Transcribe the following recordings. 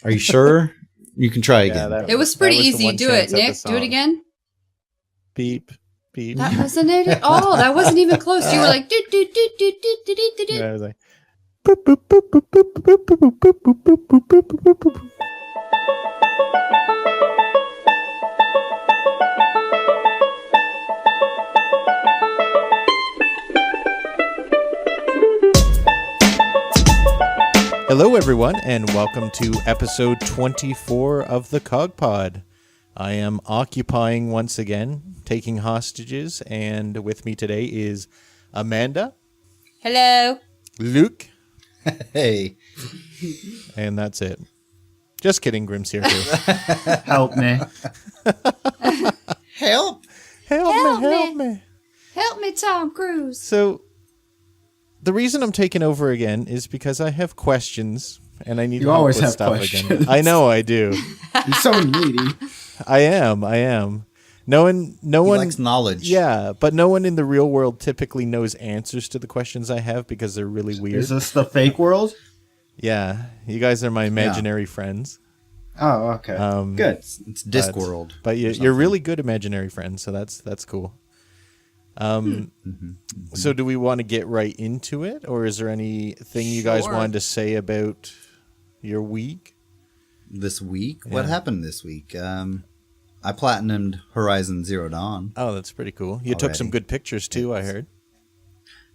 Are you sure? You can try again. It was pretty easy. Do it, Nick. Do it again. Beep, beep. That wasn't it. Oh, that wasn't even close. You were like, do, do, do, do, do, do, do, do. I was like, boop, boop, boop, boop, boop, boop, boop, boop, boop, boop, boop, boop, boop, boop. Hello, everyone, and welcome to episode 24 of the CoGPod. I am occupying once again, taking hostages, and with me today is Amanda. Hello. Luke. Hey. And that's it. Just kidding, Grim's here too. Help me. Help. Help me. Help me, Tom Cruise. So, the reason I'm taking over again is because I have questions, and I need You help always with have stuff questions. again. I know I do. You're so needy. I am. No one He likes knowledge. Yeah, but no one in the real world typically knows answers to the questions I have because they're really weird. Is this the fake world? Yeah, you guys are my imaginary friends. Oh, okay. Good. It's Discworld. But you're really good imaginary friends, so that's cool. So do we want to get right into it, or is there anything you guys wanted to say about your week? This week? Yeah. What happened this week? I platinumed Horizon Zero Dawn. Oh, that's pretty cool. You took some good pictures too, I heard.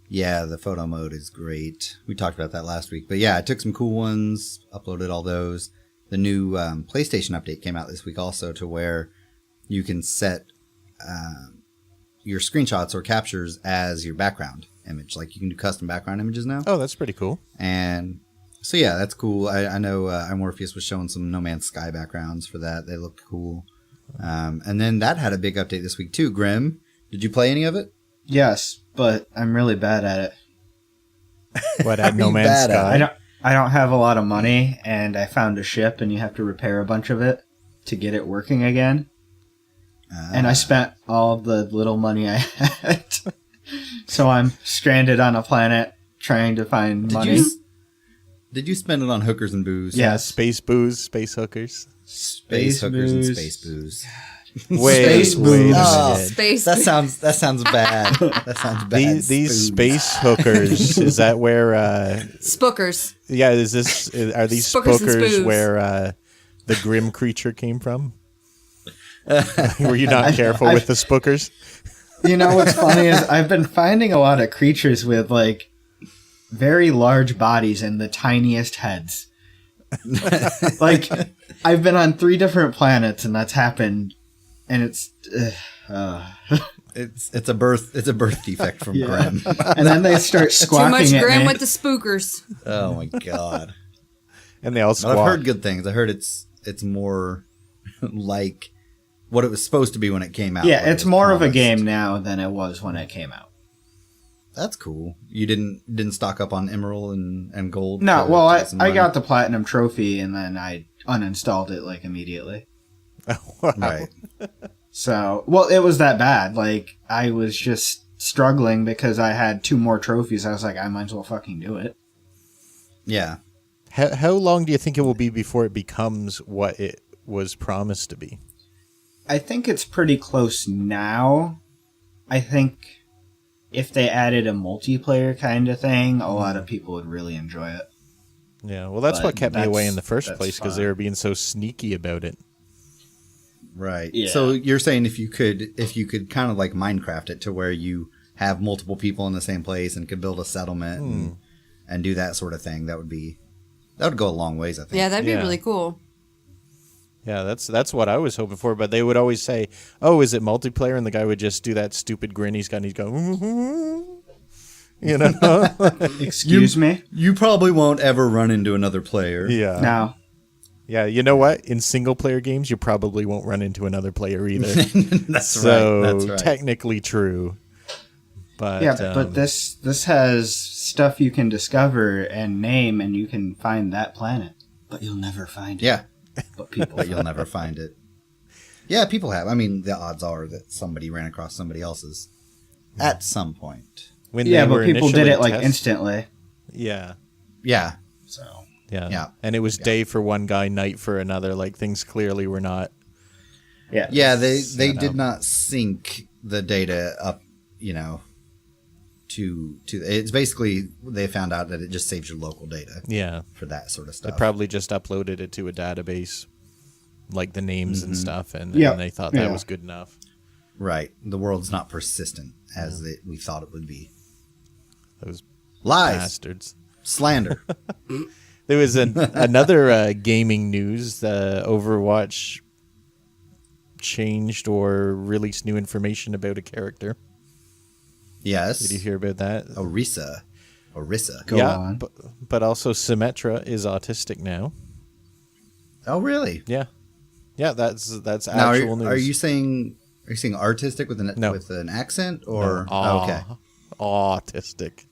Yeah, the photo mode is great. We talked about that last week. But yeah, I took some cool ones, uploaded all those. The new PlayStation update came out this week also, to where you can set your screenshots or captures as your background image. Like, you can do custom background images now. Oh, that's pretty cool. And so yeah, that's cool. I know Morpheus was showing some No Man's Sky backgrounds for that. They looked cool. And then that had a big update this week too. Grim, did you play any of it? Yes, but I'm really bad at it. What, at No Man's Sky? I don't have a lot of money, and I found a ship, and you have to repair a bunch of it to get it working again. And I spent all of the little money I had. So I'm stranded on a planet trying to find money. Did you spend it on hookers and booze? Yeah, space booze, space hookers. Space hookers and space booze. Space booze. Space. That sounds bad. That sounds bad. These space hookers, is that where Spookers. yeah, are these Spookers and spookers spoos. where the grim creature came from? Were you not careful with the spookers? You know what's funny is I've been finding a lot of creatures with, like, very large bodies and the tiniest heads. Like, I've been on 3 different planets, and that's happened, and it's a birth defect from Grim. And then they start Too squawking much at grim me. with the spookers. Oh my god! And they all But squawk. I've heard good things. I heard it's more like what it was supposed to be when it came out. Yeah, what it it's was more of a promised. game now than it was when it came out. That's cool. You didn't stock up on emerald and gold? No, to well, get some I money? got the platinum trophy, and then I uninstalled it, like, immediately. Wow. Right. So, well, it was that bad. Like, I was just struggling because I had 2 more trophies. I was like, I might as well fucking do it. Yeah. How long do you think it will be before it becomes what it was promised to be? I think it's pretty close now. I think if they added a multiplayer kind of thing, a lot of people would really enjoy it. Yeah, well, that's But what kept me away in the first that's place, because fine. they were being so sneaky about it. Right. Yeah. So you're saying if you could kind of like Minecraft it to where you have multiple people in the same place and could build a settlement and do that sort of thing, that would go a long ways, I think. Yeah, that'd be Yeah. really cool. Yeah, that's what I was hoping for. But they would always say, "Oh, is it multiplayer?" And the guy would just do that stupid grin he's got. And he's going, you know. Excuse me? You probably won't ever run into another player. Yeah. No. Yeah, you know what? In single player games, you probably won't run into another player either. That's so right. That's right. technically true. But Yeah, but this has stuff you can discover and name, and you can find that planet. But you'll never find it. Yeah. But You'll never find it. Yeah, people have. I mean, the odds are that somebody ran across somebody else's at some point. when yeah, they but were people did initially it like test- instantly. Yeah. Yeah. So Yeah. Yeah. And it was day for one guy, night for another. Like things clearly were not. Yeah. Yeah, they Set did up. not sync the data up, to it's basically they found out that it just saves your local data Yeah. for that sort of They stuff. probably just uploaded it to a database, like the names and stuff, and Yeah. they thought that Yeah. was good enough. Right. The world's not persistent as we thought it would be. Those Lies, bastards. slander. There was another gaming news. Overwatch changed or released new information about a character. Yes. Did you hear about that? Orisa. Go yeah, on. but also Symmetra is autistic now. Oh, really? Yeah, yeah, that's Now, actual news. are you saying artistic with an No. with an accent or No. okay? Autistic.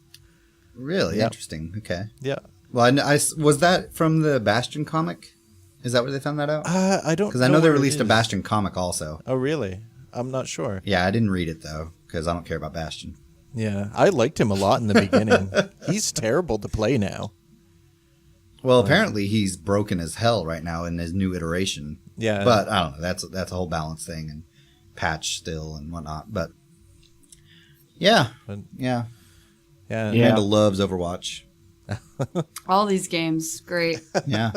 Really Yep. interesting. Okay. Yeah. Well, was that from the Bastion comic? Is that where they found that out? I don't Because I know they where it released a is. Bastion comic also. Oh, really? I'm not sure. Yeah, I didn't read it though because I don't care about Bastion. Yeah, I liked him a lot in the beginning. He's terrible to play now. Well, apparently he's broken as hell right now in his new iteration. Yeah. But I don't know. That's a whole balance thing and patch still and whatnot. But yeah, But- yeah. Yeah. Yeah. Amanda loves Overwatch. All these games, great. Yeah.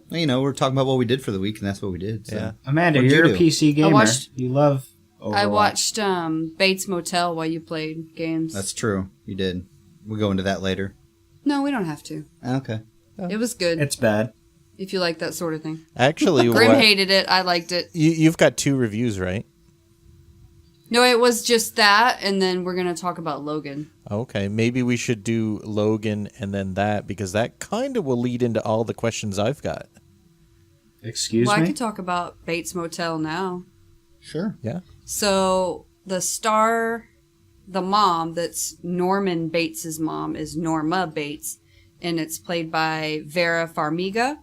Well, we're talking about what we did for the week, and that's what we did. So. Yeah. Amanda, What'd you're you a do? PC gamer. watched- You love Overwatch. I watched Bates Motel while you played games. That's true. You did. We'll go into that later. No, we don't have to. Okay. It was good. It's bad. If you like that sort of thing. Actually, Grim hated it. I liked it. you've got 2 reviews, right? No, it was just that, and then we're going to talk about Logan. Okay, maybe we should do Logan and then that, because that kind of will lead into all the questions I've got. Excuse I me? could talk about Bates Motel now. Sure. Yeah. So the mom that's Norman Bates' mom is Norma Bates, and it's played by Vera Farmiga,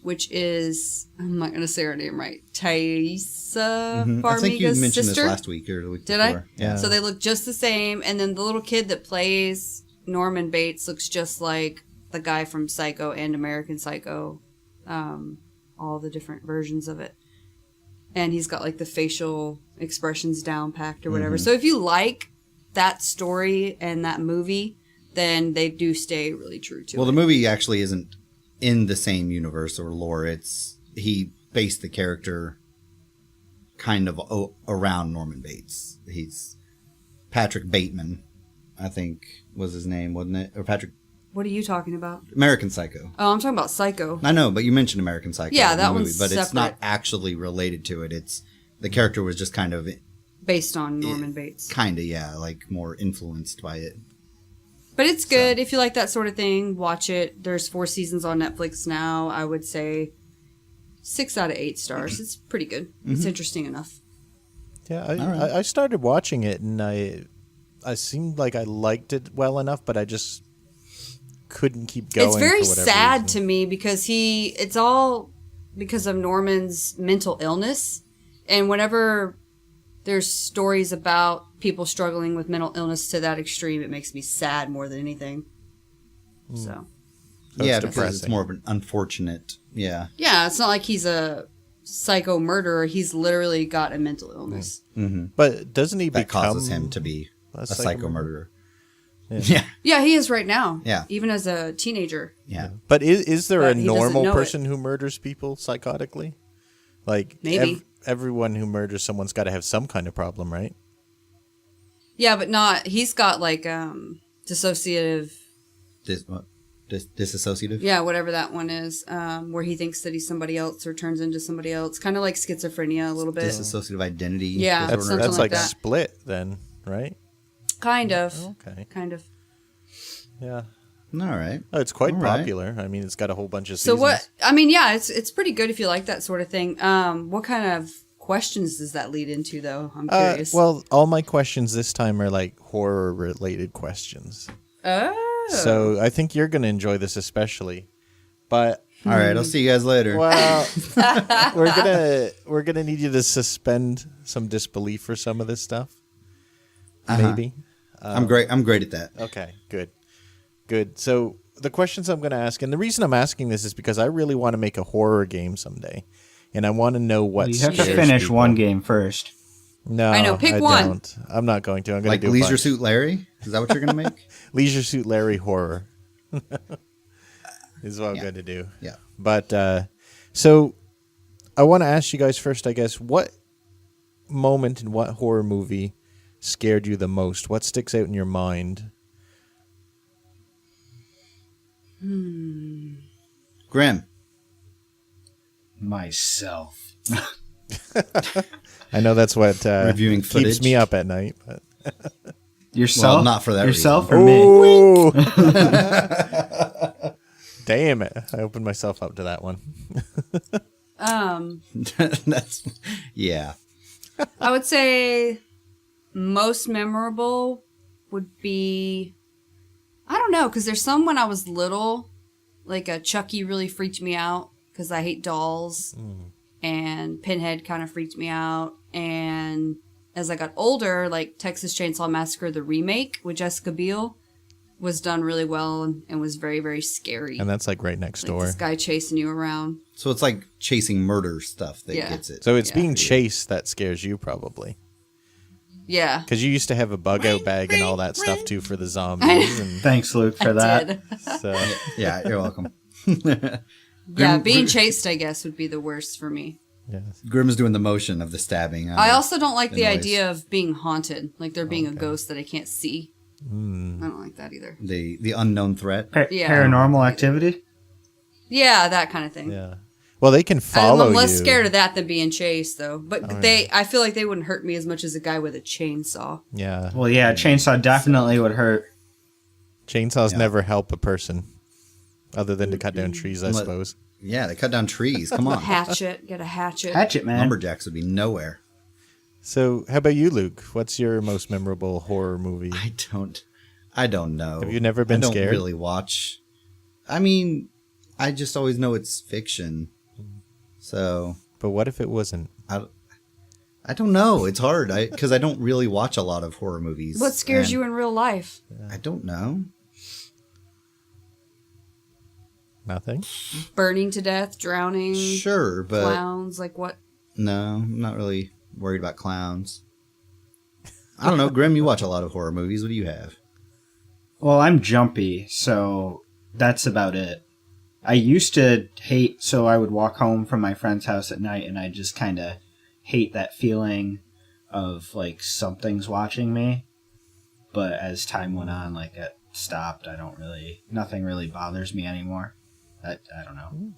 which is, I'm not going to say her name right, Thaisa Farmiga's I think you mentioned sister. this last week or the week Did before. I? Yeah. So they look just the same, and then the little kid that plays Norman Bates looks just like the guy from Psycho and American Psycho, all the different versions of it. And he's got like the facial expressions down packed or whatever. So if you like that story and that movie, then they do stay really true to Well, it. the movie actually isn't in the same universe or lore. He based the character kind of around Norman Bates. He's Patrick Bateman, I think was his name, wasn't it? Or Patrick What are you talking about? American Psycho. Oh, I'm talking about Psycho. I know, but you mentioned American Psycho. Yeah, in the that movie, one's but it's not separate. actually related to it. It's the character was just kind of Based on Norman Bates. like more influenced by it. But it's good. If you like that sort of thing, watch it. There's 4 seasons on Netflix now. I would say 6 out of 8 stars. It's pretty good. It's interesting enough. Yeah, right. I started watching it, and I seemed like I liked it well enough, but I just couldn't keep going. It's very for whatever sad reason. to me because it's all because of Norman's mental illness. And whenever there's stories about people struggling with mental illness to that extreme, it makes me sad more than anything. So, So yeah, it's because it's depressing. more of an unfortunate. Yeah. yeah, it's not like he's a psycho murderer. He's literally got a mental illness. But doesn't he That become causes him to be a a psycho psycho murderer. Yeah. Yeah, he is right now. Yeah. Even as a teenager. Yeah. But is there But a he doesn't normal know it. person who murders people psychotically? Like Maybe. everyone who murders someone's got to have some kind of problem, right? Yeah, but not. He's got like dissociative. Disassociative? Yeah, whatever that one is, where he thinks that he's somebody else or turns into somebody else. Kind of like schizophrenia a little bit. Disassociative identity. Yeah, That's disorder. something like like that. Split then, right? Kind of. Okay. Kind of. Yeah. All right. Oh, it's quite All right. popular. I mean, it's got a whole bunch of So seasons. what? I mean, yeah, it's pretty good if you like that sort of thing. What kind of questions does that lead into, though? I'm curious. Well, all my questions this time are like horror-related questions. Oh. So I think you're going to enjoy this especially. But All right. I'll see you guys later. well, we're gonna need you to suspend some disbelief for some of this stuff. Maybe. I'm great. I'm great at that. Okay. Good. So the questions I'm going to ask, and the reason I'm asking this is because I really want to make a horror game someday, and I want to know what You have to scares finish people. one game first. No, I know, pick one. Don't. I'm not going to. I'm going Like to do a Leisure bunch. Suit Larry? Is that what you're going to make? Leisure Suit Larry horror is what I'm going to do. Yeah. But so I want to ask you guys first, I guess, what moment in what horror movie scared you the most? What sticks out in your mind? Grim. Myself. I know that's what Reviewing keeps footage. me up at night. But. Yourself? Well, not for that Yourself reason. or me? Oh! Damn it. I opened myself up to that one. That's, yeah. I would say most memorable would be, I don't know, because there's some when I was little, like a Chucky really freaked me out because I hate dolls, and Pinhead kind of freaked me out, and as I got older, like Texas Chainsaw Massacre, the remake with Jessica Biel, was done really well and was very, very scary. And that's like right next like door. this guy chasing you around. So it's like chasing murder stuff that Yeah. gets it. So it's Yeah. being chased that scares you probably. Yeah. Because you used to have a bug out bag and all that stuff too for the zombies. And Thanks, Luke, for that. Did. so, Yeah, you're welcome. Yeah, being chased, I guess, would be the worst for me. yeah. Grim is doing the motion of the stabbing. I also don't like the noise. idea of being haunted, like there being a ghost that I can't see. I don't like that either. The unknown threat. Yeah. Paranormal activity? Yeah, that kind of thing. Yeah. Well, they can follow I'm less you. scared of that than being chased, though. But I feel like they wouldn't hurt me as much as a guy with a chainsaw. Yeah. Well, yeah, chainsaw definitely would hurt. Chainsaws Yeah. never help a person other than to cut down trees, I Unless- suppose. Yeah, they cut down trees. Come on. Hatchet, get a hatchet. Hatchet, man. Lumberjacks would be nowhere. So, how about you, Luke? What's your most memorable horror movie? I don't know. Have you never been I don't scared? really watch. I mean, I just always know it's fiction. So But what if it wasn't? I don't know. It's hard because I don't really watch a lot of horror movies. What scares and you in real life? I don't know. Nothing? Burning to death, drowning, Sure, but clowns, like what? no, I'm not really worried about clowns. I don't know. Grim, you watch a lot of horror movies. What do you have? Well, I'm jumpy, so that's about it. I used to hate, so I would walk home from my friend's house at night, and I just kind of hate that feeling of, like, something's watching me. But as time went on, like, it stopped. Nothing really bothers me anymore. I don't know.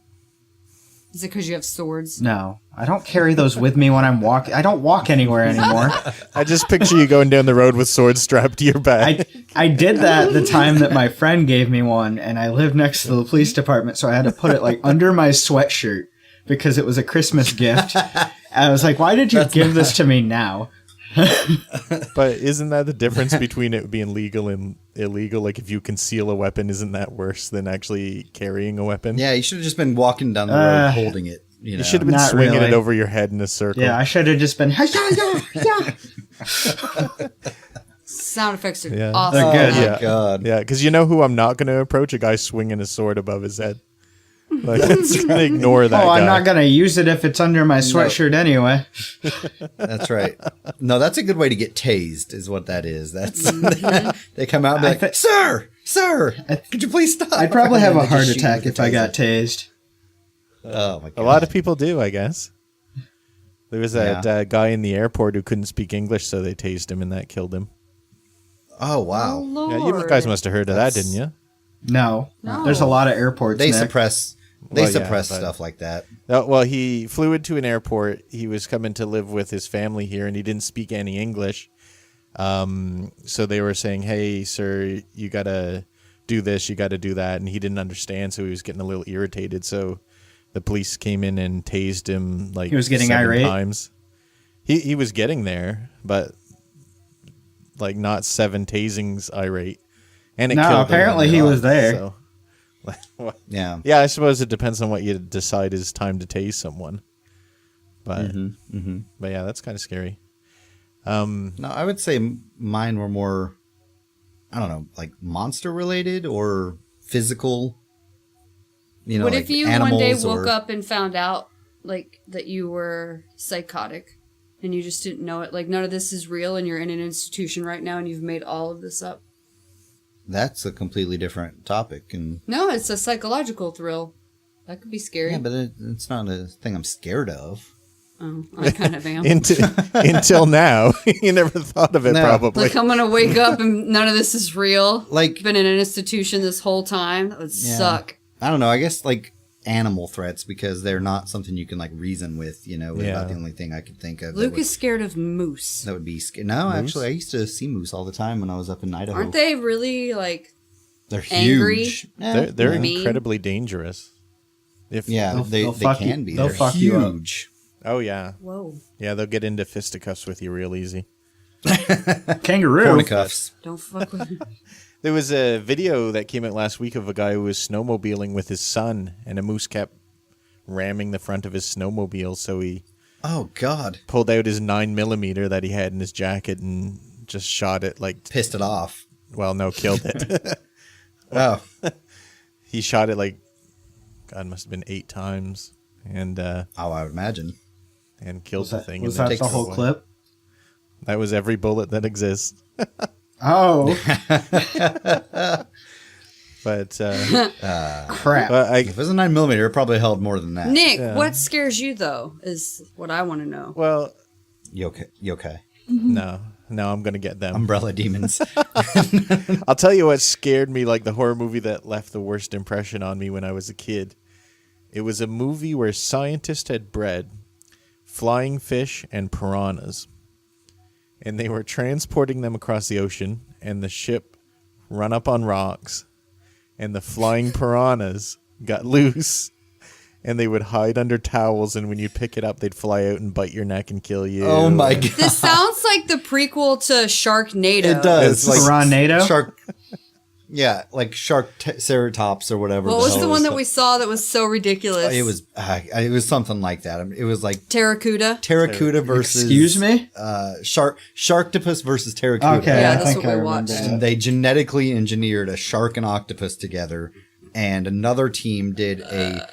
Is it because you have swords? No, I don't carry those with me when I'm walking. I don't walk anywhere anymore. I just picture you going down the road with swords strapped to your back. I did that the time that my friend gave me one, and I lived next to the police department, so I had to put it like under my sweatshirt because it was a Christmas gift. I was like, why did you give this to me now? But isn't that the difference between it being legal and illegal? Like if you conceal a weapon, isn't that worse than actually carrying a weapon? Yeah, you should have just been walking down the road holding it. You know? You should have been Not swinging really. it over your head in a circle. Yeah, I should have just been, Sound effects are Yeah. awesome. They're good. Oh my Yeah. god. Yeah, because you know who I'm not going to approach? A guy swinging a sword above his head. Like, let's ignore that oh, guy. I'm not going to use it if it's under my sweatshirt anyway. That's right. No, that's a good way to get tased, is what that is. That's they come out and be like, Sir, could you please stop? I'd probably have And a they heart just shoot you attack with if I the got taser. tased. Oh my god. A lot of people do, I guess. There was that guy in the airport who couldn't speak English, so they tased him, and that killed him. Oh Oh, wow. Lord. Yeah, you guys must have heard of that, didn't you? No. No. There's a lot of airports, They Nick. suppress Well, yeah, suppress but- stuff like that. Well, he flew into an airport. He was coming to live with his family here, and he didn't speak any English. So they were saying, "Hey, sir, you gotta do this, you gotta do that," and he didn't understand, so he was getting a little irritated. So the police came in and tased him like He was getting 7 irate? times. He was getting there, but like not 7 tasings irate, and it No, killed him. apparently he was there. So, Yeah. yeah, I suppose it depends on what you decide is time to tase someone. But but yeah, that's kind of scary. No, I would say mine were more, I don't know, like monster related or physical, What like if you one day animals woke or- up and found out, like, that you were psychotic and you just didn't know it? Like, none of this is real and you're in an institution right now and you've made all of this up. That's a completely different topic. And No, it's a psychological thrill. That could be scary. yeah, but it's not a thing I'm scared of. Oh, I kind of am. Until now. You never thought of it, No. probably. Like, I'm going to wake up and none of this is real. Like, Been in an institution this whole time. That would Yeah. suck. I don't know. I guess like animal threats because they're not something you can like reason with. Was about the only thing I could think of. Luke is scared of moose. That would be scary. No, Moose? actually, I used to see moose all the time when I was up in Idaho. Aren't they really, like, They're angry? huge. Yeah, They're Mean? incredibly dangerous. yeah, they fuck you- can be. they'll They're fuck you up. huge. Oh, yeah. whoa, Yeah, they'll get into fisticuffs with you real easy. Kangaroo. Cornicuffs. don't fuck with me. There was a video that came out last week of a guy who was snowmobiling with his son, and a moose kept ramming the front of his snowmobile, so he Oh God, pulled out his 9mm that he had in his jacket and just shot it like, pissed it off. well, no, killed it. Oh, He shot it like, God, must have been 8 times, and I would imagine. killed the thing. Was and that then the whole drove away. clip? That was every bullet that exists. Oh, But crap. If it was a 9mm, it probably held more than that. Nick, Yeah. what scares you, though, is what I want to know. well, You okay? You okay? no, I'm gonna get them. Umbrella demons. I'll tell you what scared me, like the horror movie that left the worst impression on me when I was a kid. It was a movie where scientists had bred flying fish and piranhas, and they were transporting them across the ocean, and the ship run up on rocks, and the flying piranhas got loose, and they would hide under towels, and when you pick it up, they'd fly out and bite your neck and kill you. Oh my God. This sounds like the prequel to Sharknado. It does. It's Piranhado? Shark. Yeah, like ceratops or whatever. What was hell the it one that we saw that was so ridiculous? It was something like that. It was like Terracuda. Terracuda versus Excuse me? Sharktopus versus Terracuda. Okay, Yeah, I that's think what we I remember watched. that. And they genetically engineered a shark and octopus together, and another team did a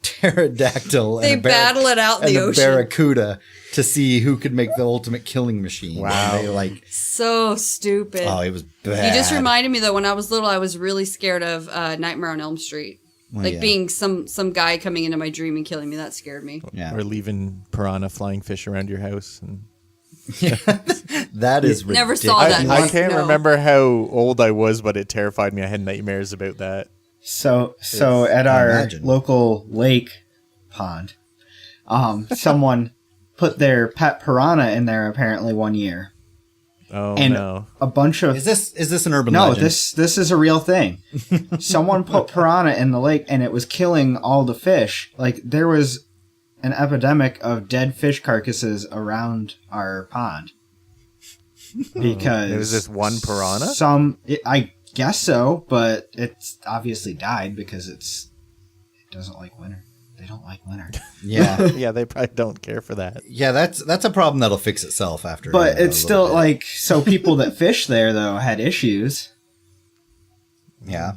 pterodactyl. They and battle it out in and the a ocean. barracuda to see who could make the ultimate killing machine. Wow. And they So stupid. it was bad. You just reminded me, though, when I was little, I was really scared of Nightmare on Elm Street. Well, Like yeah. being some guy coming into my dream and killing me. That scared me. Yeah. Or leaving piranha flying fish around your house. And That is Never ridiculous. saw that. I can't No. remember how old I was, but it terrified me. I had nightmares about that. So at our imagine. local lake pond, someone put their pet piranha in there apparently one year, Oh, and no. a bunch of Is this an urban no, legend? this is a real thing. Someone put piranha in the lake and it was killing all the fish. Like there was an epidemic of dead fish carcasses around our pond because It was just one piranha? I guess so, but it's obviously died because it doesn't like winter. They don't like winter. Yeah. Yeah, they probably don't care for that. Yeah, that's a problem that'll fix itself after. But a it's little still bit. like, so people that fish there though had issues. Yeah.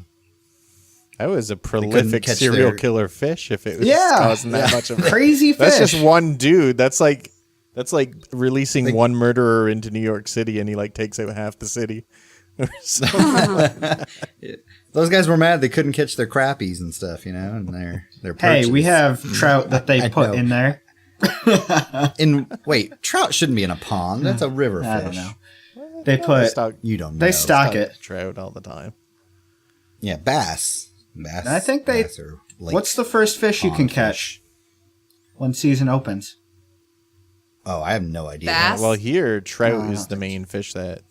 I was a couldn't prolific catch serial their- killer fish if it was Yeah. causing that much of it. Crazy fish. That's just one dude. That's like releasing one murderer into New York City and he like takes out half the city. So- Those guys were mad they couldn't catch their crappies and stuff, and their Hey, we perches. have trout that they I put know. in there. Wait, trout shouldn't be in a pond. That's a river fish. I don't know. They put You don't know. they stock it. trout all the time. Yeah, bass. Bass. I think they- bass are lake What's the first fish you can pond catch when season opens? Oh, I have no idea. Bass? Well, here trout No, is the main fish that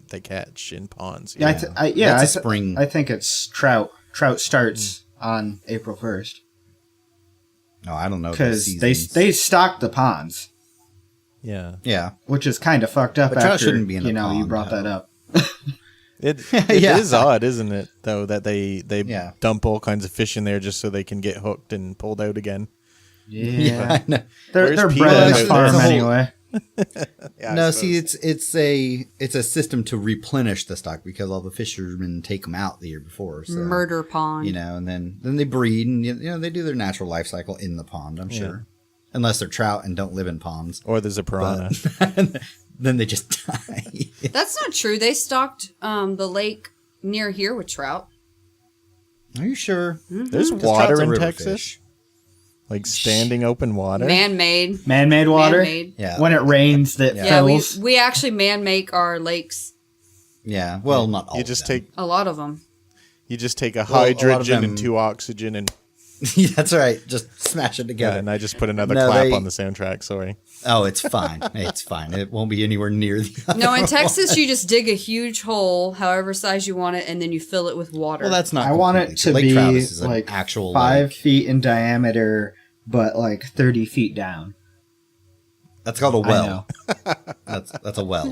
they catch in ponds. Yeah, That's a spring. I think it's trout. Trout starts on April 1st No, I don't know. because they stock the ponds, Yeah. Yeah. which is kind of fucked up. But trout after shouldn't be in a you pond, brought though. that up. It Yeah. is odd, isn't it? Though that they Yeah. dump all kinds of fish in there just so they can get hooked and pulled out again. Yeah, I know. they're Where's bred Peter in out a there? farm It's a whole- anyway. Yeah, I No, suppose. see, it's a system to replenish the stock because all the fishermen take them out the year before. So, Murder pond. you know, and then they breed and, you know, they do their natural life cycle in the pond, I'm sure. Unless they're trout and don't live in ponds. Or there's a piranha. Then they just die. That's not true. They stocked the lake near here with trout. Are you sure? There's 'Cause water trout's a in river Texas. fish. Like standing open water. Man-made. Man-made water. Man-made. Yeah. When it rains, that Yeah, fills. we actually man-make our lakes. Yeah. Well, not all You of just them. take A lot of them. you just take a Well, a lot of hydrogen them- and 2 oxygen and That's right. Just smash it together. and I just put another No, clap they- on the soundtrack. Sorry. Oh, it's fine. It's fine. It won't be anywhere near the other No, in one. Texas, you just dig a huge hole, however size you want it, and then you fill it with water. Well, that's not. I want it completely to true. Lake be Travis is an like actual 5 lake. feet in diameter, but like 30 feet down. That's called a I well. know. That's a well.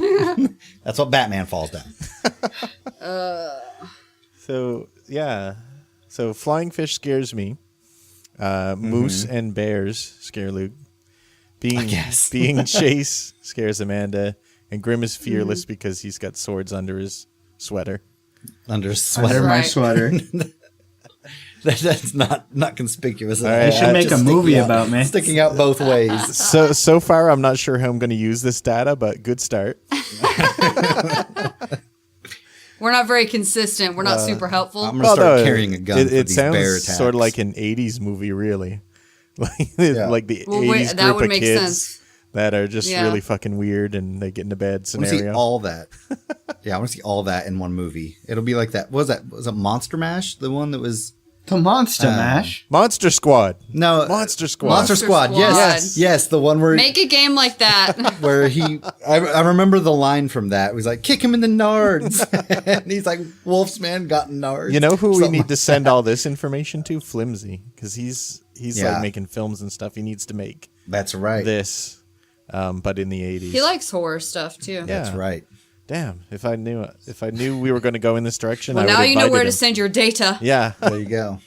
That's what Batman falls down. So yeah. So flying fish scares me. Moose and bears scare Luke. Being guess. being Chase scares Amanda. And Grim is fearless because he's got swords under his sweater. Under Under sweater. my Right. sweater. That's not conspicuous. All right. They should make a Just movie sticking out- about me. Sticking out both ways. So far I'm not sure how I'm going to use this data, but good start. We're not very consistent. We're not super helpful. I'm gonna start carrying a gun It, for it these sounds bear attacks. sort of like an '80s movie, really. Like the Well, 80s that group would of make kids sense. that are just Yeah. really fucking weird, and they get into bad I want to see scenario. all that. Yeah, I want to see all that in one movie. It'll be like that. What was that? Was it Monster Mash? The one that was The Monster Mash. Monster Squad. no Monster Squad. Monster Squad. Squad. Yes, yes, the one where Make a game like that. where he. I remember the line from that. It was like, "Kick him in the nards," and he's like, "Wolfsman got nards." You know who we Something need like to send all this information to? Flimsy, because he's Yeah. like making films and stuff. He needs to make That's right. this, but in the '80s. He likes horror stuff too. Yeah. That's right. Damn, if I knew we were going to go in this direction, Well, I would now have you know invited where him. to send your data. Yeah, There you go.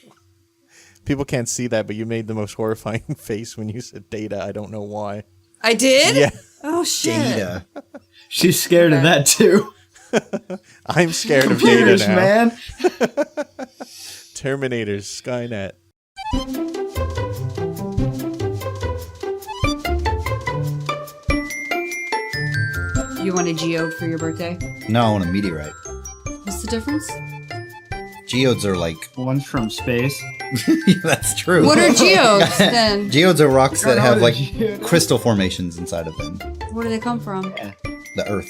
people can't see that, but you made the most horrifying face when you said data. I don't know why. I did? Yeah, Oh, shit. Data. She's scared of that too. I'm scared of Computers, data now. man. Terminators, Skynet. You want a geode for your birthday? No, I want a meteorite. What's the difference? Geodes are like. One's from space. That's true. What are geodes then? Geodes are rocks that know have what like a geode is. crystal formations inside of them. Where do they come from? The Earth.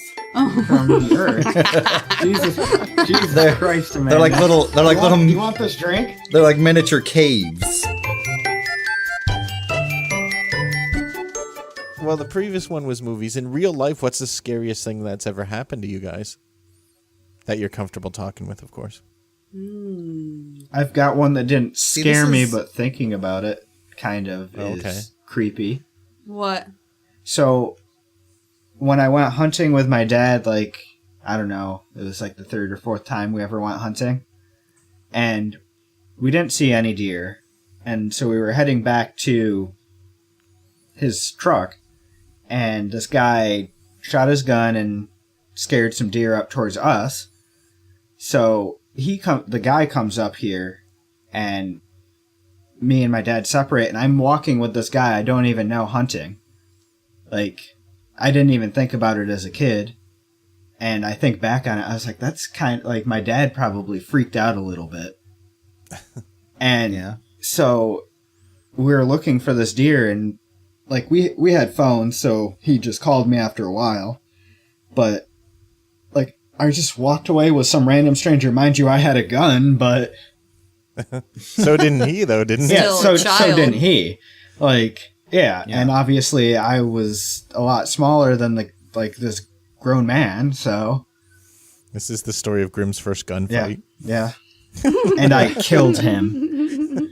From the Earth. Jesus Christ, man. They're like little. They're like You little. want this drink? They're like miniature caves. Well, the previous one was movies. In real life, what's the scariest thing that's ever happened to you guys? That you're comfortable talking with, of course. I've got one that didn't scare this me, is- but thinking about it kind of is Okay. creepy. What? So, when I went hunting with my dad, like, I don't know, it was like the 3rd or 4th time we ever went hunting. And we didn't see any deer. And so we were heading back to his truck. And this guy shot his gun and scared some deer up towards us. So the guy comes up here, and me and my dad separate, and I'm walking with this guy I don't even know hunting. Like, I didn't even think about it as a kid. And I think back on it, I was like, that's kind of like my dad probably freaked out a little bit. And Yeah. so we were looking for this deer, and like we had phones, so he just called me after a while. But like I just walked away with some random stranger. Mind you, I had a gun, but So didn't he, though, didn't he? yeah, Still a so child. didn't he. Like yeah, Yeah. and obviously I was a lot smaller than this grown man, so This is the story of Grimm's first gunfight. yeah. And I killed him.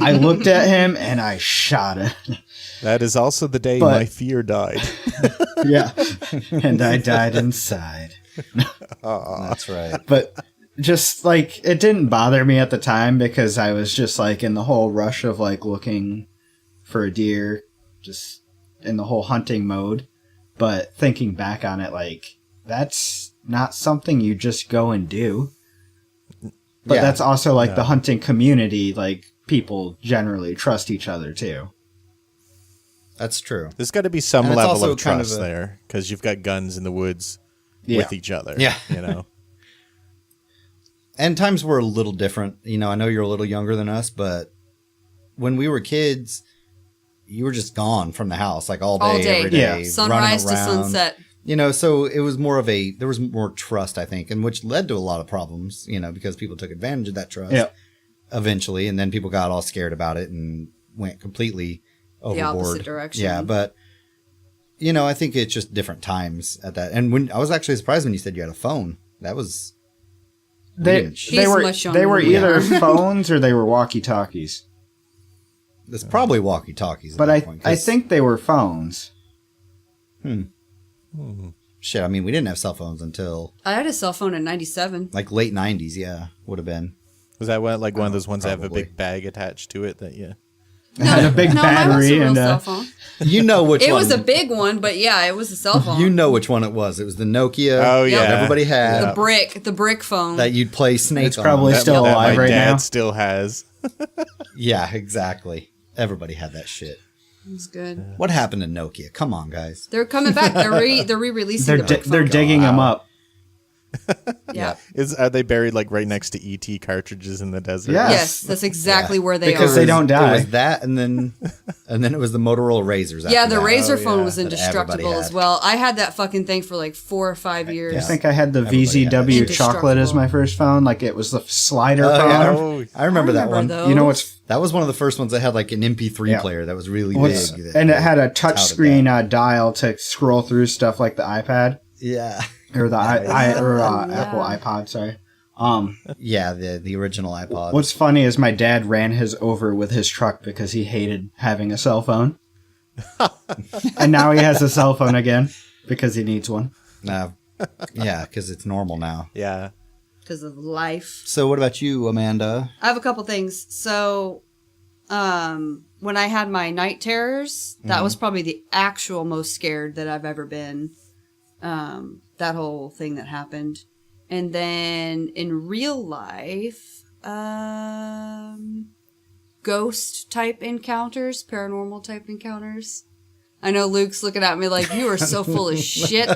I looked at him and I shot him. That is also the day But- my fear died. Yeah. And I died inside. That's right. But just like it didn't bother me at the time because I was just like in the whole rush of like looking for a deer, just in the whole hunting mode. But thinking back on it, like, that's not something you just go and do. But Yeah. that's also, like, the hunting community, like, people generally trust each other, too. That's true. There's got to be some And it's level also of kind of trust there because you've got guns in the woods Yeah. with each other. Yeah. You know? And times were a little different. You know, I know you're a little younger than us, but when we were kids, you were just gone from the house like all day, every day, Sunrise to running around. sunset. You know, so it was more of there was more trust, I think, and which led to a lot of problems, you know, because people took advantage of that trust eventually, and then people got all scared about it and went completely overboard. The opposite direction. Yeah, but, you know, I think it's just different times at that. And when I was actually surprised when you said you had a phone. That was... They He's were much younger they were than me. either phones or they were walkie-talkies. It's probably walkie-talkies. But at that point, I 'cause- think they were phones. Shit, I mean, we didn't have cell phones until I had a cell phone in 97. like late 90s, yeah, would have been. Was that one of those ones that have a Probably. big bag attached to it that you... It had a big No, mine was a battery real and cell phone. You know which It one. was a big one, but yeah, it was a cell phone. You know which one it was. It was the Nokia Oh, yeah. that everybody had the brick phone. that you'd play Snake It's on. probably That- still that alive my right dad now. still has. Yeah, exactly. Everybody had that shit. It was good. What happened to Nokia? Come on, guys. They're coming back. They're re-releasing They're the brick they're phone. digging them up. Yeah. Are they buried like right next to ET cartridges in the desert? Yeah. Yes, that's exactly where they Because are. they don't die. It was that, and then it was the Motorola Razors. Yeah, after the that. Razor Oh, phone yeah. was That indestructible everybody as had. well. I had that fucking thing for like 4 or 5 years. I think I had the Everybody had VZW that. chocolate as my first phone. Like, it was the slider Oh, phone. yeah. Oh, I remember that one. those. You know what's... That was one of the first ones that had like an MP3 Yeah. player that was really what's big. and it had a touted touchscreen that. dial to scroll through stuff like the iPad. Yeah. Or the Yeah. Apple iPod, sorry. Yeah, the original iPod. What's funny is my dad ran his over with his truck because he hated having a cell phone. And now he has a cell phone again because he needs one. Yeah, because it's normal now. yeah. Because of life. So what about you, Amanda? I have a couple things. So, when I had my night terrors, that was probably the actual most scared that I've ever been. That whole thing that happened. And then in real life, ghost type encounters, paranormal type encounters. I know Luke's looking at me like, you are so full of shit.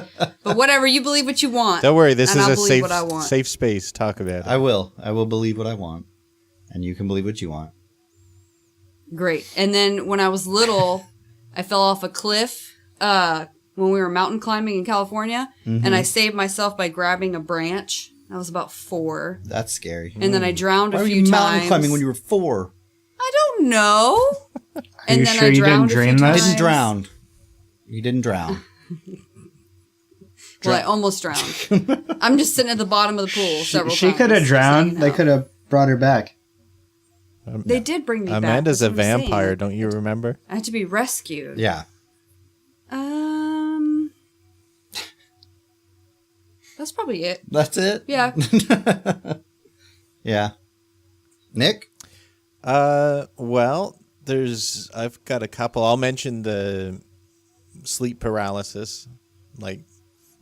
But whatever, you believe what you want. Don't worry, this and is I'll a believe safe what I want. safe space. Talk about it. I will believe what I want, and you can believe what you want. Great. And then when I was little, I fell off a cliff when we were mountain climbing in California, and I saved myself by grabbing a branch. I was about 4. That's scary. And then I drowned Why a were few you times. mountain climbing when you were 4? I don't know. And you then sure I you didn't drowned a few dream that? You times. didn't drown. You didn't drown. Well, I almost drowned. I'm just sitting at the bottom of the pool several times. She could have just drowned. hanging They out. could have brought her back. They did bring me back. Amanda's a that's what I'm vampire, saying. don't you remember? I had to be rescued. Yeah. That's probably it. That's it? Yeah. Yeah. Nick? Well, I've got a couple. I'll mention the sleep paralysis, like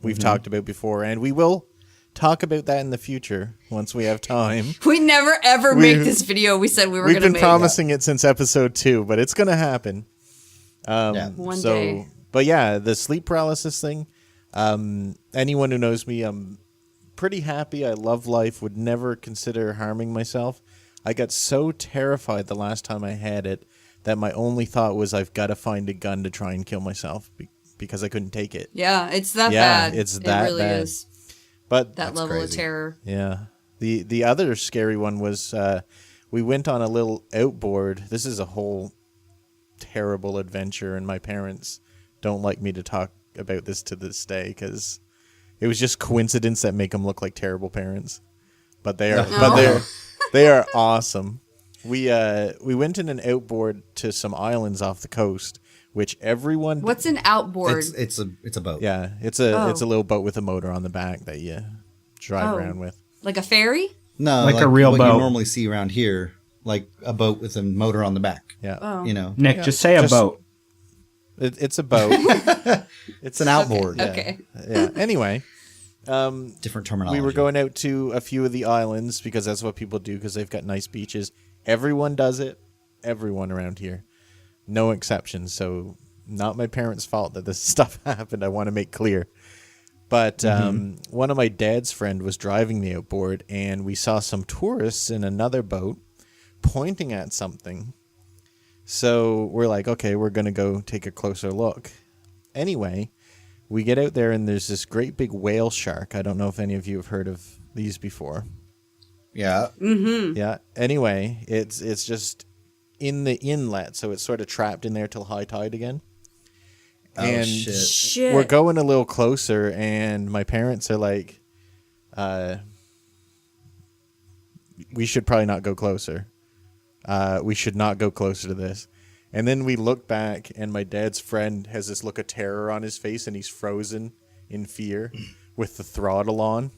we've talked about before, and we will talk about that in the future once we have time. We never ever make this video we said we were We've going to been make. promising it since episode 2, but it's going to happen. Yeah. One day. But yeah, the sleep paralysis thing. Anyone who knows me, I'm pretty happy. I love life. Would never consider harming myself. I got so terrified the last time I had it that my only thought was I've got to find a gun to try and kill myself because I couldn't take it. Yeah, it's that Yeah, bad. it's that It really bad. is. But That level crazy. of terror. yeah. The other scary one was we went on a little outboard. This is a whole terrible adventure, and my parents don't like me to talk about this to this day because it was just coincidence that make them look like terrible parents. But they are, they are awesome. We went in an outboard to some islands off the coast, which everyone. What's an outboard? It's a boat. Yeah, it's a little boat with a motor on the back that you drive around with. Like a ferry? No, Like a real what boat. you normally see around here, like a boat with a motor on the back. Yeah. Oh. You know. Nick, just say a boat. It's a boat. It's an outboard. Okay. Yeah. Anyway, Different terminology. we were going out to a few of the islands because that's what people do because they've got nice beaches. Everyone does it. Everyone around here. No exceptions. So not my parents' fault that this stuff happened. I want to make clear. But one of my dad's friend was driving the outboard, and we saw some tourists in another boat pointing at something. So we're like, okay, we're going to go take a closer look. Anyway, we get out there, and there's this great big whale shark. I don't know if any of you have heard of these before. Yeah. Mm-hmm. Yeah. Anyway, it's just in the inlet, so it's sort of trapped in there till high tide again. Oh, And Shit. we're going a little closer, and my parents are like, we should probably not go closer. We should not go closer to this. And then we look back, and my dad's friend has this look of terror on his face, and he's frozen in fear with the throttle on.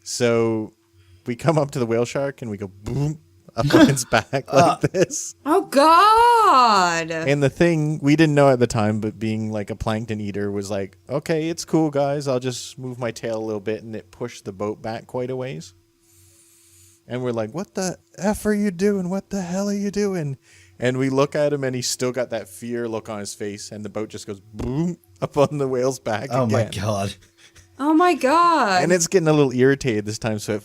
So we come up to the whale shark, and we go boom up on its back like this. Oh, God. And the thing we didn't know at the time, but being like a plankton eater, was like, okay, it's cool, guys. I'll just move my tail a little bit, and it pushed the boat back quite a ways. And we're like, what the F are you doing? What the hell are you doing? And we look at him, and he's still got that fear look on his face, and the boat just goes boom up on the whale's back Oh my again. God. Oh, my God. And it's getting a little irritated this time, so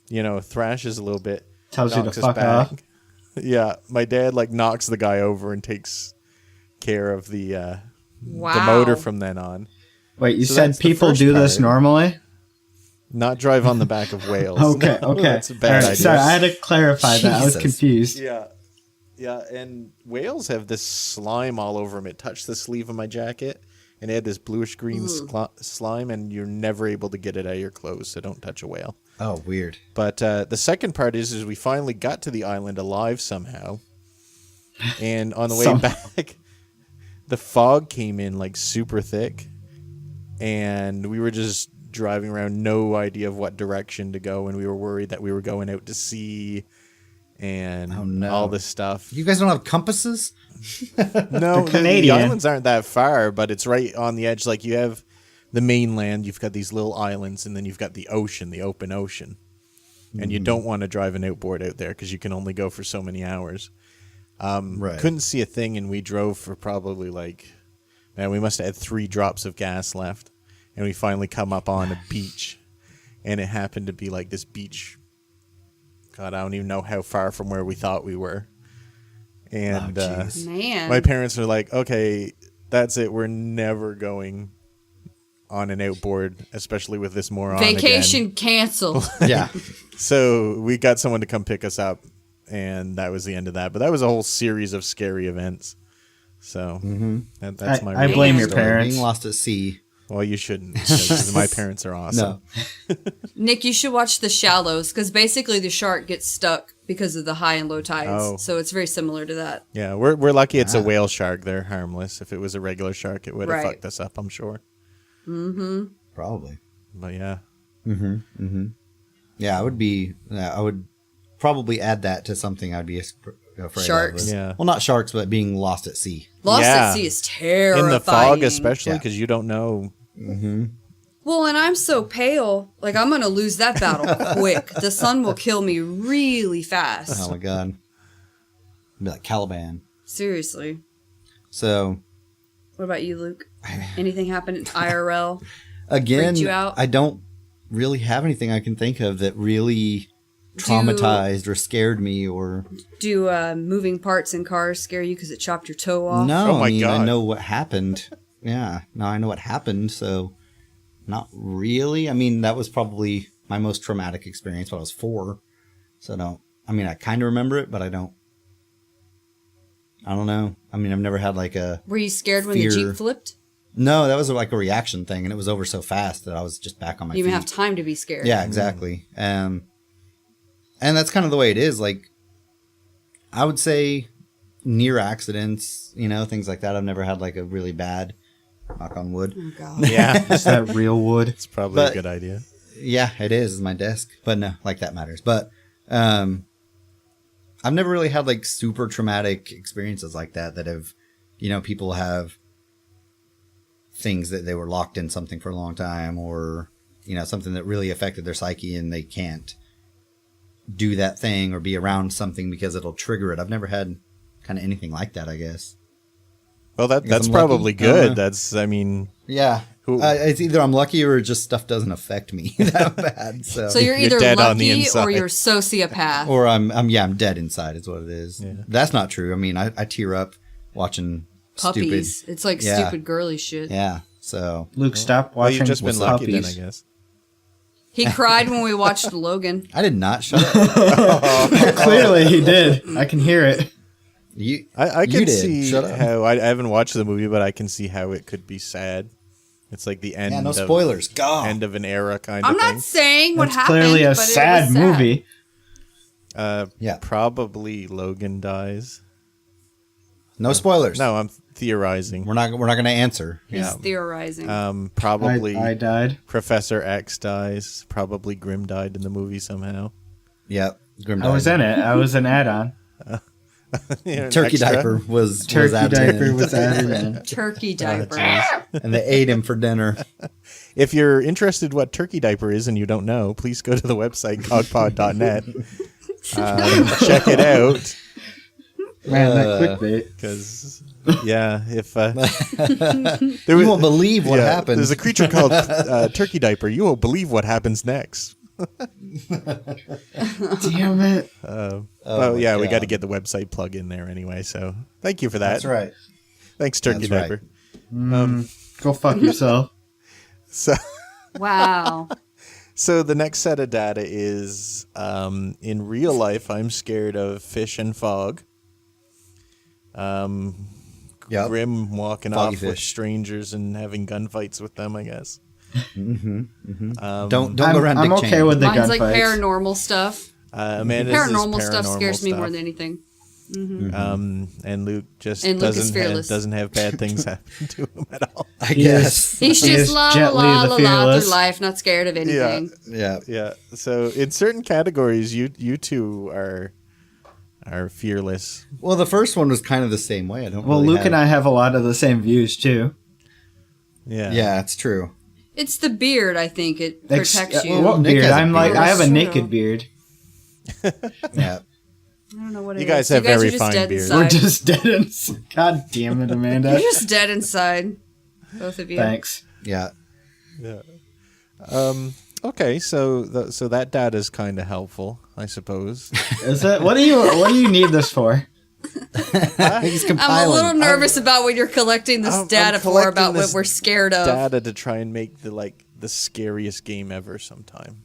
it thrashes a little bit. Tells you to knocks us fuck back. off. Yeah, my dad knocks the guy over and takes care of the Wow. motor from then on. Wait, you So said that's the people first do this part. normally? Not drive on the back of whales. Okay, No, okay. That's a bad All right, idea. sorry, I had to clarify that. I was Jesus. confused. Yeah, and whales have this slime all over them. It touched the sleeve of my jacket, and it had this bluish green slime, and you're never able to get it out of your clothes, so don't touch a whale. Oh, weird. But the second part is we finally got to the island alive somehow. And on the way back, the fog came in like super thick. And we were just driving around, no idea of what direction to go. And we were worried that we were going out to sea and all this stuff. You guys don't have compasses? No, the Canadian. islands aren't that far, but it's right on the edge. Like you have the mainland, you've got these little islands, and then you've got the ocean, the open ocean. And you don't want to drive an outboard out there because you can only go for so many hours. Right. Couldn't see a thing, and we drove for probably we must have had 3 drops of gas left. And we finally come up on a beach, and it happened to be like this beach. God, I don't even know how far from where we thought we were. And jeez. Man. my parents were like, okay, that's it. We're never going on an outboard, especially with this moron Vacation again. canceled. Yeah. So we got someone to come pick us up, and that was the end of that. But that was a whole series of scary events. So that's my I blame your Story, parents. Being lost at sea. Well, you shouldn't, because my parents are awesome. No. Nick, you should watch The Shallows, because basically the shark gets stuck because of the high and low tides. Oh. So it's very similar to that. Yeah, we're lucky it's a whale shark. They're harmless. If it was a regular shark, it would have Right. fucked us up, I'm sure. Probably. But yeah. Yeah, I would probably add that to something I'd be afraid Sharks. of. Yeah. Well, not sharks, but being lost at sea. Lost Yeah. at sea is terrifying. In the fog, especially, Yeah. because you don't know. Well, and I'm so pale, like I'm gonna lose that battle quick. The sun will kill me really fast. Oh my God. Be like Caliban. Seriously. So What about you, Luke? Anything happen in IRL? again, Freaked you out? I don't really have anything I can think of that really traumatized or scared me or Do moving parts in cars scare you because it chopped your toe off? no. Oh my I mean, I God. know what happened. Yeah, now I know what happened. So not really. I mean, that was probably my most traumatic experience when I was 4. So I kind of remember it, but I don't know. I mean, I've never had like a Were you scared when Fear. the Jeep flipped? no. That was like a reaction thing, and it was over so fast that I was just back on my You feet. didn't have time to be scared. Yeah, exactly. And that's kind of the way it is. Like, I would say near accidents, things like that. I've never had like a really bad, knock on wood. Oh, God. Yeah, Is that real wood? it's probably But- a good idea. Yeah, it is. It's my desk. But no, like that matters. But I've never really had like super traumatic experiences like that have, people have things that they were locked in something for a long time, or something that really affected their psyche and they can't do that thing or be around something because it'll trigger it. I've never had kind of anything like that, I guess. Well, that's I'm probably lucky. good. Yeah. It's either I'm lucky or just stuff doesn't affect me that bad. So you're either dead on the lucky inside. or you're sociopath. or I'm dead inside is what it is. Yeah. That's not true. I mean, I tear up watching Puppies. stupid. It's like stupid girly shit. Yeah. So Luke, stop Well, watching you've just been lucky then, I puppies. guess. He cried when we watched Logan. I did not shut up. Clearly he did. I can hear it. I You can did. see Shut up. how I haven't watched the movie, but I can see how it could be sad. It's like the end. Yeah, no spoilers. God. End of an era kind I'm of not thing. saying what It's happened, clearly a but it sad was movie. Yeah. Probably Logan dies. No spoilers. No, I'm theorizing. We're not going to answer. He's Yeah. theorizing. Probably I died. Professor X dies. Probably Grimm died in the movie somehow. Yep. Grim I was died. in it. I was an add-on. An Turkey extra. diaper was Turkey added diaper in. was added in. Turkey diaper. And they ate him for dinner. If you're interested what turkey diaper is and you don't know, please go to the website CoGPod.net. Check it out. Man, that clickbait. Because, if You won't believe what happened. There's a creature called turkey diaper. You won't believe what happens next. Damn it. Oh, yeah, we God. got to get the website plug in there anyway. So thank you for that. That's right. Thanks, turkey That's right. diaper. Go fuck yourself. So, Wow. so the next set of data is in real life, I'm scared of fish and fog. Yep. Grim walking Foggy off with fish. strangers and having gunfights with them, I guess. Don't go around I'm Dick okay Cheney. with the Mine's like gunfights. paranormal stuff. Amanda's Paranormal is stuff scares me stuff. more than anything. And Luke just And Luke is doesn't fearless. have bad things happen to him at all. I guess. He's He just is la la gently la the la la fearless. through life, not scared of anything. Yeah. Yeah. So in certain categories, you two are fearless. Well, the first one was kind of the same way. I don't. Well, really Luke have... and I have a lot of the same views too. Yeah. Yeah, it's true. It's the beard, I think. It protects you. What Nick beard? has a I'm like, beard. I have a That's naked true. beard. Yeah. I don't know what it You guys is. have very are just fine dead beards. We're inside. just dead inside. God damn it, Amanda. You're just dead inside. Both of you. Thanks. Yeah. Okay. So that data is kind of helpful, I suppose. Is it? What do you need this for? He's compiling. I'm a little nervous about what you're collecting this I'm data for, collecting about what this we're scared of. Data to try and make the scariest game ever sometime.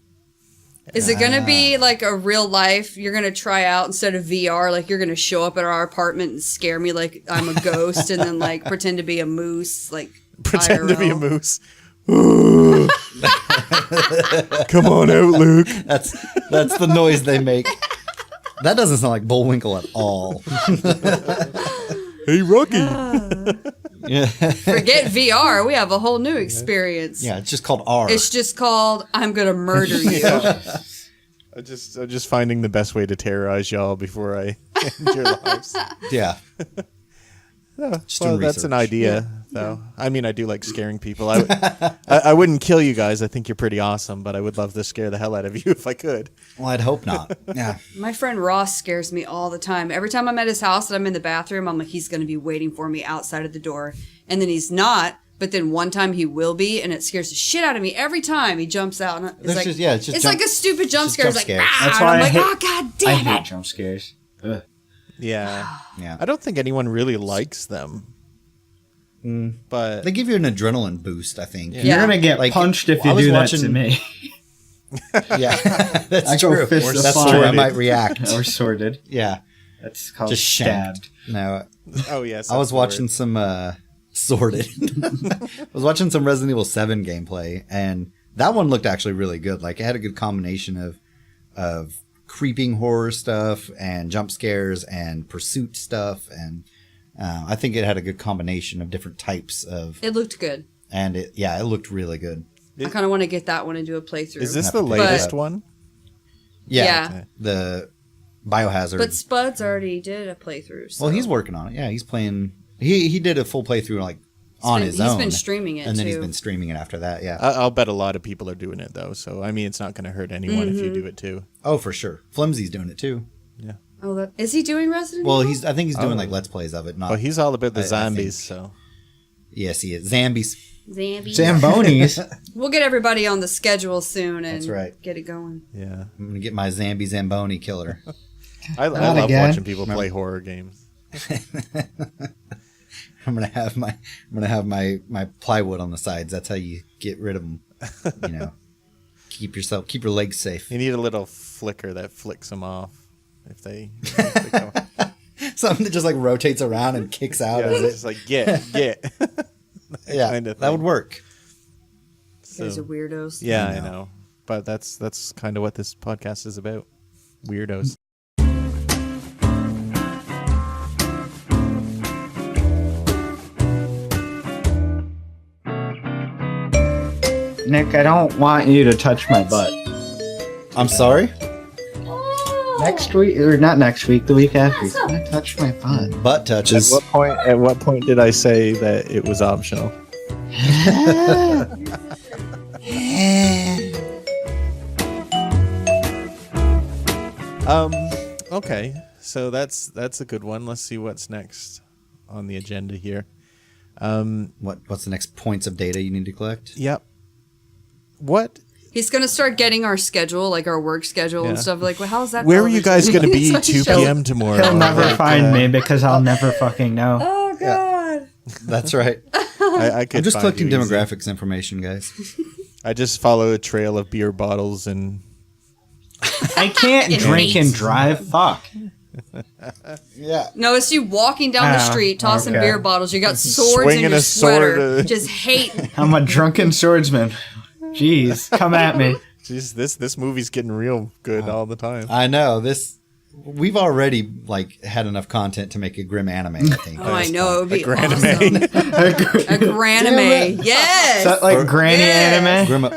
Is it going to be like a real life you're going to try out instead of VR? Like you're going to show up at our apartment and scare me like I'm a ghost and then like pretend to be a moose? Like Pretend to be a IRL? moose. Come on out, Luke. That's the noise they make. That doesn't sound like Bullwinkle at all. Hey, Rocky. Yeah. Forget VR. We have a whole new experience. Yeah, it's just called R. It's just called I'm going to murder you. I'm just finding the best way to terrorize y'all before I end your lives. Yeah. Just doing That's an research. idea, though. I mean, I do like scaring people. I wouldn't kill you guys. I think you're pretty awesome, but I would love to scare the hell out of you if I could. Well, I'd hope not. Yeah. My friend Ross scares me all the time. Every time I'm at his house and I'm in the bathroom, I'm like, he's going to be waiting for me outside of the door. And then he's not. But then one time he will be, and it scares the shit out of me every time he jumps out. And it's There's like, just- yeah, it's just it's jump- like a stupid jump just scare. jump It's like, scare. ah, That's and why I'm I like, hate- oh, god I damn hate it. jump scares. Ugh. Yeah. Yeah. I don't think anyone really likes them. But They give you an adrenaline boost, I think. Yeah. You're gonna get Like, punched if I you was do that watching- to me. Yeah. That's I go true. fist That's the true. I fire. might react. Or sorted. Yeah. That's called Just shanked. stabbed. No. oh yes, I was that's the watching word. some sorted. I was watching some Resident Evil 7 gameplay, and that one looked actually really good. Like it had a good combination of creeping horror stuff and jump scares and pursuit stuff, and I think it had a good combination of different types of. It looked good. And it looked really good. I kind of want to get that one and do a playthrough. Is this Have the to pick latest it up. one? Yeah. The Biohazard. But Spuds already did a playthrough. So. Well, he's working on it. Yeah, he's playing He did a full playthrough like on his own. He's been streaming it, and then too. he's been streaming it after that. Yeah. I'll bet a lot of people are doing it though. So I mean, it's not going to hurt anyone if you do it too. Oh, for sure. Flimsy's doing it too. Yeah. Oh, is he doing Resident Well, Evil? I think he's doing like Let's Plays of it. Not. Well, he's all about the I zombies. think. So Yes, he is. Zambies. Zambonis. We'll get everybody on the schedule soon and That's right. get it going. yeah, I'm gonna get my Zambi Zamboni killer. I love again. watching people play horror games. I'm gonna have my plywood on the sides. That's how you get rid of them. You know, keep your legs safe. You need a little flicker that flicks them off if they go. Something that just like rotates around and kicks out. Yeah, As it's like get. yeah, kind of that would thing. work. You guys So- are weirdos. Yeah, I I know. know. But that's kind of what this podcast is about. Weirdos. Nick, I don't want you to touch my butt. I'm sorry. Next week, or not next week, the week after. You're gonna touch my butt. Butt touches. At what point did I say that it was optional? Okay. So that's a good one. Let's see what's next on the agenda here. What's the next points of data you need to collect? Yep. What? He's going to start getting our schedule, like our work schedule and Yeah. stuff. Like, well, how's that? Where are you guys going to be Such a 2 show. p.m. tomorrow? He'll never Like, find me because I'll never fucking know. Oh, God. That's right. I could I'm just find collecting you easy. demographics information, guys. I just follow a trail of beer bottles and I can't drink and drive. Fuck. Yeah. No, it's you walking down the Oh, street, tossing okay. beer bottles. You got swords Swinging in your a sword, sweater. Just hate. I'm a drunken swordsman. Jeez, come at me. Jeez, this movie's getting real good all the time. I know this. We've already like had enough content to make a grim anime. I think. Oh, I know. It would be Granime. awesome. A granime. Yes. Is that like granny Yes. anime?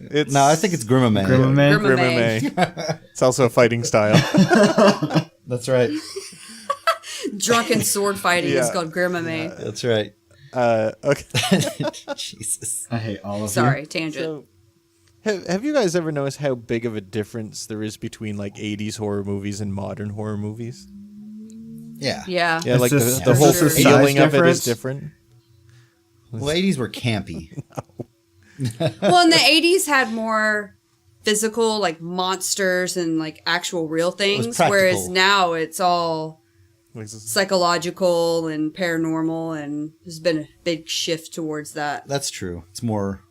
It's No, I think it's Grimame. Grimame? Grimame. It's also a fighting style. That's right. Drunken sword fighting is Yeah. called grimame. That's right. Okay. Jesus. I hate all of Sorry, tangent. So, have you guys ever noticed how big of a difference there is between like 80s horror movies and modern horror movies? Yeah. Yeah. Yeah, Is like this- the is whole this a feeling size of it is difference? different. Well, 80s were campy. Well, in the 80s had more physical, like monsters and like actual real things, practical. whereas now it's all Like, psychological and paranormal, and there's been a big shift towards that. That's true. It's more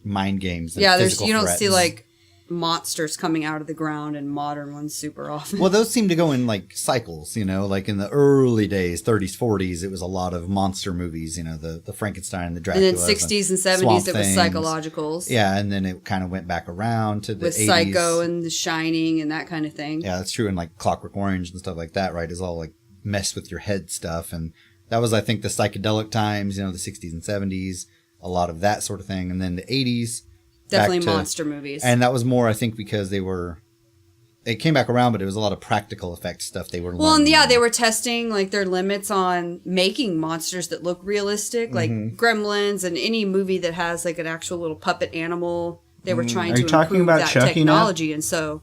mind games. Than Yeah, physical you don't threats. see like monsters coming out of the ground in modern ones super often. Well, those seem to go in like cycles, you know, like in the early days, 30s, 40s, it was a lot of monster movies, you know, the Frankenstein, the And Dracula. then 60s and 70s Swamp it was Things. psychologicals. Yeah, and then it kind of went back around to the With 80s. Psycho and The Shining and that kind of thing. Yeah, that's true. And like Clockwork Orange and stuff like that, right, is all like mess with your head stuff. And that was, I think, the psychedelic times, you know, the 60s and 70s, a lot of that sort of thing. And then the 80s. Definitely back to- monster movies. And that was more, I think, because it came back around, but it was a lot of practical effects stuff they were Well, and learning. yeah, they were testing like their limits on making monsters that look realistic, like Gremlins and any movie that has like an actual little puppet animal. They were trying Are to you talking improve about that Chucky now? technology, and so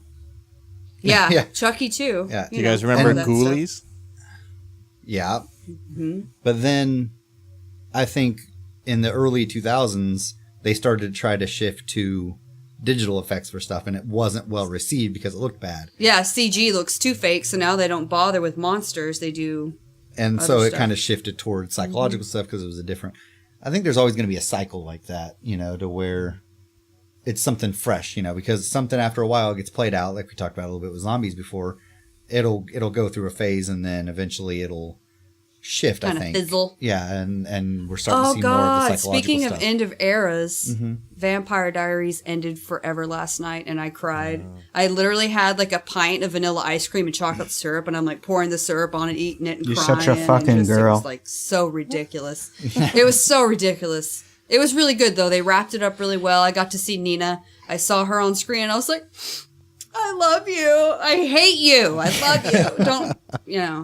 yeah, Yeah. Chucky too. Yeah. do you guys remember all that stuff. Ghoulies? Yeah. Mm-hmm. But then I think in the early 2000s, they started to try to shift to digital effects for stuff, and it wasn't well received because it looked bad. Yeah, CG looks too fake, so now they don't bother with monsters. They do. And Other so it stuff. kind of shifted towards psychological stuff because it was a different. I think there's always going to be a cycle like that, you know, to where it's something fresh, you know, because something after a while gets played out, like we talked about a little bit with zombies before. It'll go through a phase, and then eventually it'll shift. Kinda I think fizzle. Yeah, and we're starting to Oh see more of the God! psychological Speaking stuff. of end of eras, Vampire Diaries ended forever last night, and I cried. I literally had like a pint of vanilla ice cream and chocolate syrup, and I'm like pouring the syrup on it, eating it, and You're crying. such a and fucking It girl. was like so ridiculous. It was so ridiculous. It was really good though. They wrapped it up really well. I got to see Nina. I saw her on screen, and I was like, I love you. I hate you. I love you. Don't,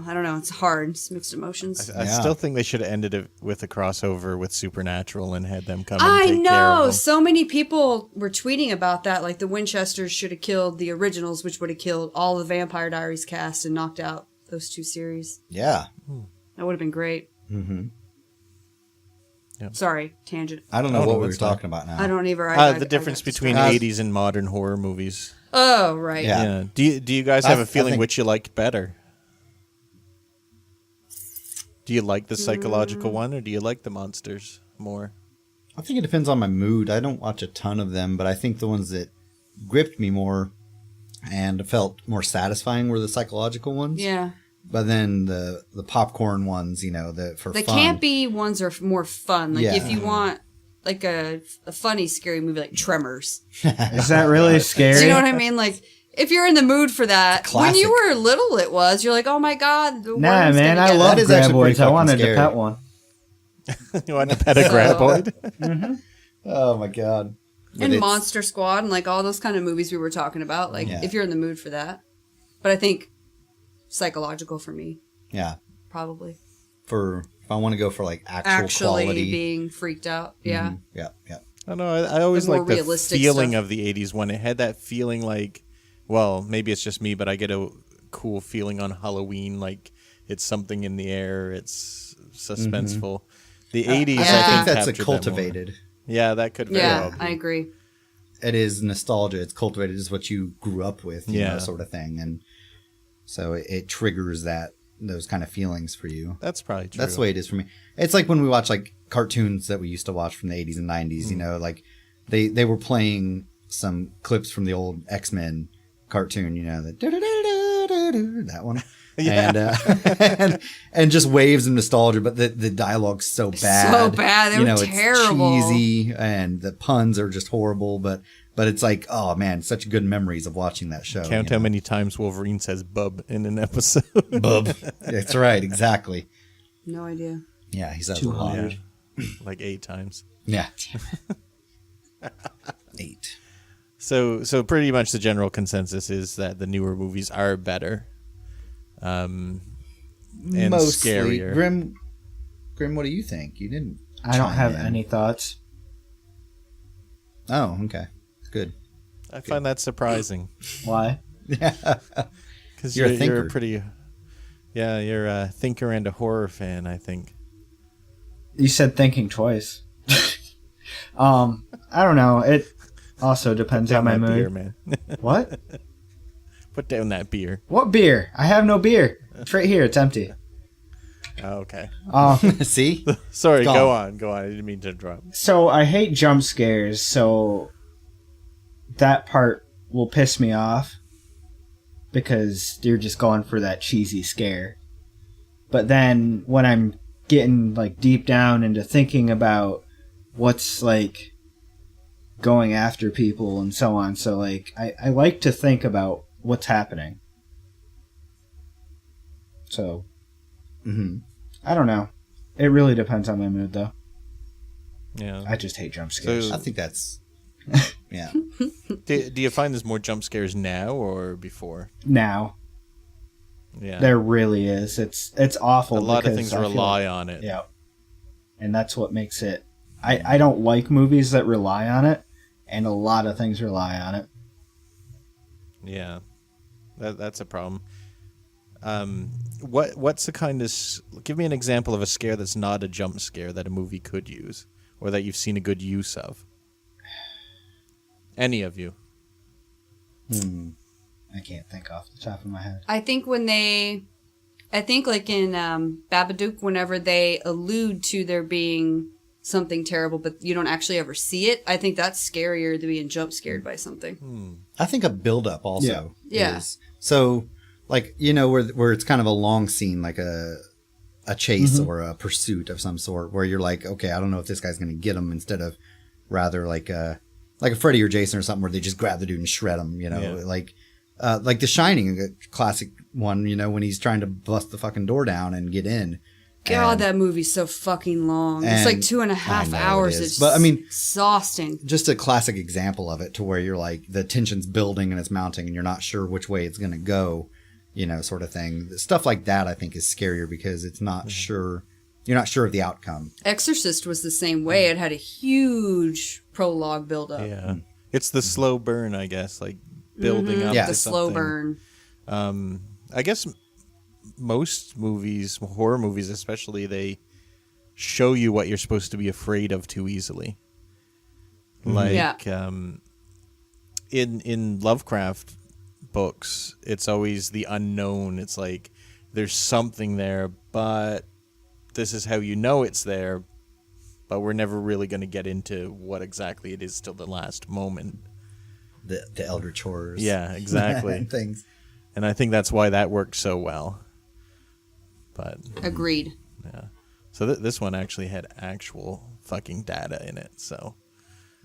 I don't know. It's hard. It's mixed emotions. I still think they should have ended it with a crossover with Supernatural and had them come and take care of them. So many people were tweeting about that. Like the Winchesters should have killed the originals, which would have killed all the Vampire Diaries cast and knocked out those 2 series. Yeah. That would have been great. Mm-hmm. Yep. Sorry, tangent. I don't know what we were talking about now. I don't either. The difference between 80s and modern horror movies. Oh, right. Yeah. Do you guys have a feeling which you liked better? Do you like the psychological one, or do you like the monsters more? I think it depends on my mood. I don't watch a ton of them, but I think the ones that gripped me more and felt more satisfying were the psychological ones. Yeah. But then the popcorn ones, for the fun. The campy ones are more fun. Like if you want like a funny, scary movie like Tremors. Is that really scary? Do you know what I mean? Like if you're in the mood for that, when you were little, you're like, oh my god. Nah, man, I love graboids. I wanted to pet one. You wanted to pet a graboid? Mm-hmm. Oh my god. And Monster Squad and like all those kind of movies we were talking about. Like if you're in the mood for that, but I think psychological for me. Yeah. Probably. If I want to go for like actually quality. Being freaked out. Yeah. Mm-hmm. Yeah. Yeah. I know. I always like the feeling of the 80s when it had that feeling like, well, maybe it's just me, but I get a cool feeling on Halloween. Like it's something in the air. It's suspenseful. The 80s, I think that's a cultivated. Yeah, that could very well be. I agree. It is nostalgia. It's cultivated. It's what you grew up with, you know, sort of thing. And so it triggers those kind of feelings for you. That's probably true. That's the way it is for me. It's like when we watch like cartoons that we used to watch from the 80s and 90s, you know, like they were playing some clips from the old X-Men cartoon, you know, that one. And just waves of nostalgia, but the dialogue's so bad. So bad. They were terrible. It's cheesy and the puns are just horrible, but it's like, oh man, such good memories of watching that show. Count how many times Wolverine says bub in an episode. Bub. That's right, exactly. No idea. Yeah, he says a lot. Yeah. Like 8 times. Yeah. 8. So pretty much the general consensus is that the newer movies are better. And mostly scarier. Grim, what do you think? You didn't. I don't have any thoughts. Oh, okay. Good. I find that surprising. Why? Yeah. Because you're a thinker. You're a pretty... Yeah, you're a thinker and a horror fan, I think. You said thinking twice. I don't know. It also depends on my mood. Beer, man. What? Put down that beer. What beer? I have no beer. It's right here. It's empty. Oh, okay. See? Sorry, go on. I didn't mean to interrupt. So I hate jump scares, so that part will piss me off because you're just going for that cheesy scare. But then when I'm getting like deep down into thinking about what's like going after people and so on, so like I like to think about what's happening. So I don't know. It really depends on my mood though. Yeah. I just hate jump scares. So, I think that's yeah. Do you find there's more jump scares now or before? Now. Yeah. There really is. It's awful. A lot of things rely on it. Yeah. And that's what makes it I don't like movies that rely on it, and a lot of things rely on it. Yeah. That's a problem. What's the kind of... Give me an example of a scare that's not a jump scare that a movie could use, or that you've seen a good use of. Any of you. I can't think off the top of my head. I think like in Babadook, whenever they allude to there being something terrible, but you don't actually ever see it, I think that's scarier than being jump scared by something. I think a build-up also Yeah. is. So, like, you know, where it's kind of a long scene, like a chase or a pursuit of some sort, where you're like, okay, I don't know if this guy's going to get him, instead of rather like a Freddy or Jason or something where they just grab the dude and shred him, you know, like The Shining, a classic one, you know, when he's trying to bust the fucking door down and get in. God, And- that movie's so fucking long. It's and like 2.5 I know it hours. is. It's But, I mean, exhausting. just a classic example of it, to where you're like, the tension's building and it's mounting and you're not sure which way it's going to go, sort of thing. Stuff like that, I think, is scarier because it's not sure. You're not sure of the outcome. Exorcist was the same way. It had a huge prologue build-up. Yeah. It's the slow burn, I guess, like building up Yeah. to The slow something. burn. I guess most movies, horror movies especially, they show you what you're supposed to be afraid of too easily. Like in Lovecraft books, it's always the unknown. It's like there's something there, but this is how you know it's there, but we're never really going to get into what exactly it is till the last moment. The eldritch horrors. Yeah, exactly. and things. And I think that's why that worked so well. But Agreed. yeah, so this one actually had actual fucking data in it. So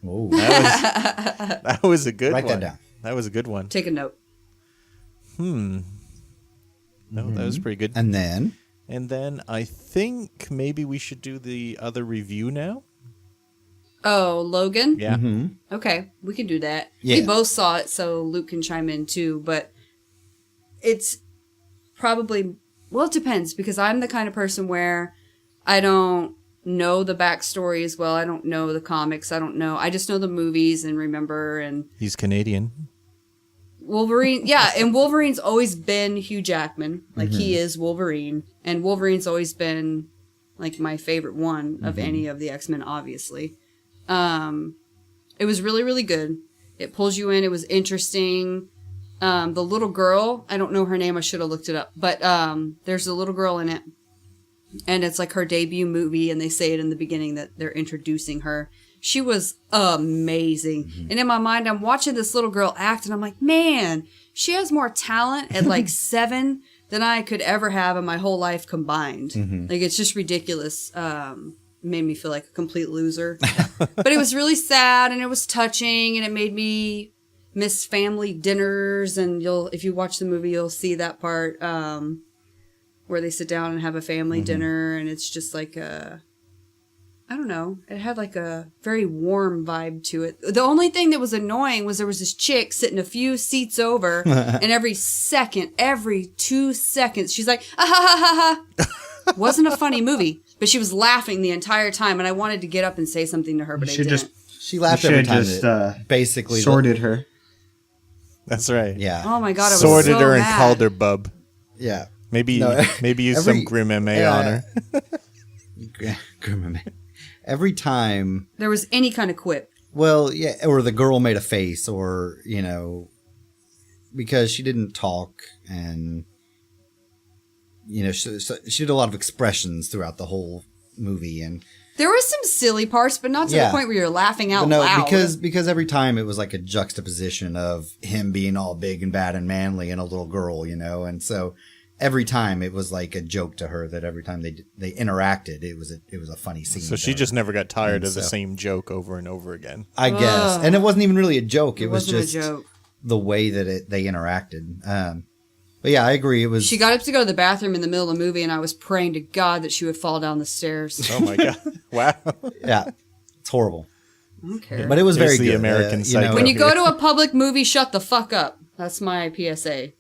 Whoa. that was a good Write one. that down. That was a good one. Take a note. No, that was pretty good. And then, And then I think maybe we should do the other review now. Oh, Logan? Yeah. Okay, we can do that. Yeah. We both saw it, so Luke can chime in too, but it's probably, well, it depends, because I'm the kind of person where I don't know the backstory as well. I don't know the comics. I just know the movies and remember. And He's Canadian. Wolverine, yeah, and Wolverine's always been Hugh Jackman. Like, he is Wolverine. And Wolverine's always been, like, my favorite one of any of the X-Men, obviously. It was really, really good. It pulls you in. It was interesting. The little girl, I don't know her name. I should have looked it up. But there's a little girl in it. And it's like her debut movie. And they say it in the beginning that they're introducing her. She was amazing. And in my mind, I'm watching this little girl act. And I'm like, man, she has more talent at like 7 than I could ever have in my whole life combined. Like, it's just ridiculous. Made me feel like a complete loser. But it was really sad and it was touching and it made me miss family dinners. And if you watch the movie, you'll see that part where they sit down and have a family dinner. And it's just like I don't know. It had like a very warm vibe to it. The only thing that was annoying was there was this chick sitting a few seats over and every 2 seconds, she's like, ah, ha, ha, ha, ha. Wasn't a funny movie. But she was laughing the entire time, and I wanted to get up and say something to her, but I didn't. she laughed You every should time. just, that basically sorted her. That's right. Yeah. Oh my god, I was Sorted so her and mad. called her bub. Yeah. Maybe No, maybe use every- some grim MA yeah. on her. Every time, There was any kind of quip. well, yeah, or the girl made a face, or, because she didn't talk, and, she did a lot of expressions throughout the whole movie, and There was some silly parts, but not to Yeah. the point where you're laughing out but no, loud. because every time it was like a juxtaposition of him being all big and bad and manly and a little girl, and so every time it was like a joke to her that every time they interacted, it was a funny scene. So to she her. just never got tired of the so- same joke over and over again. I guess, and it wasn't even really a joke. It was wasn't just a joke. the way that they interacted. But yeah, I agree. It was. She got up to go to the bathroom in the middle of the movie, and I was praying to God that she would fall down the stairs. Oh my god! Wow. Yeah, it's horrible. I don't care. But it was Here's very the good. American Psycho. When you go to a public movie, shut the fuck up. That's my PSA.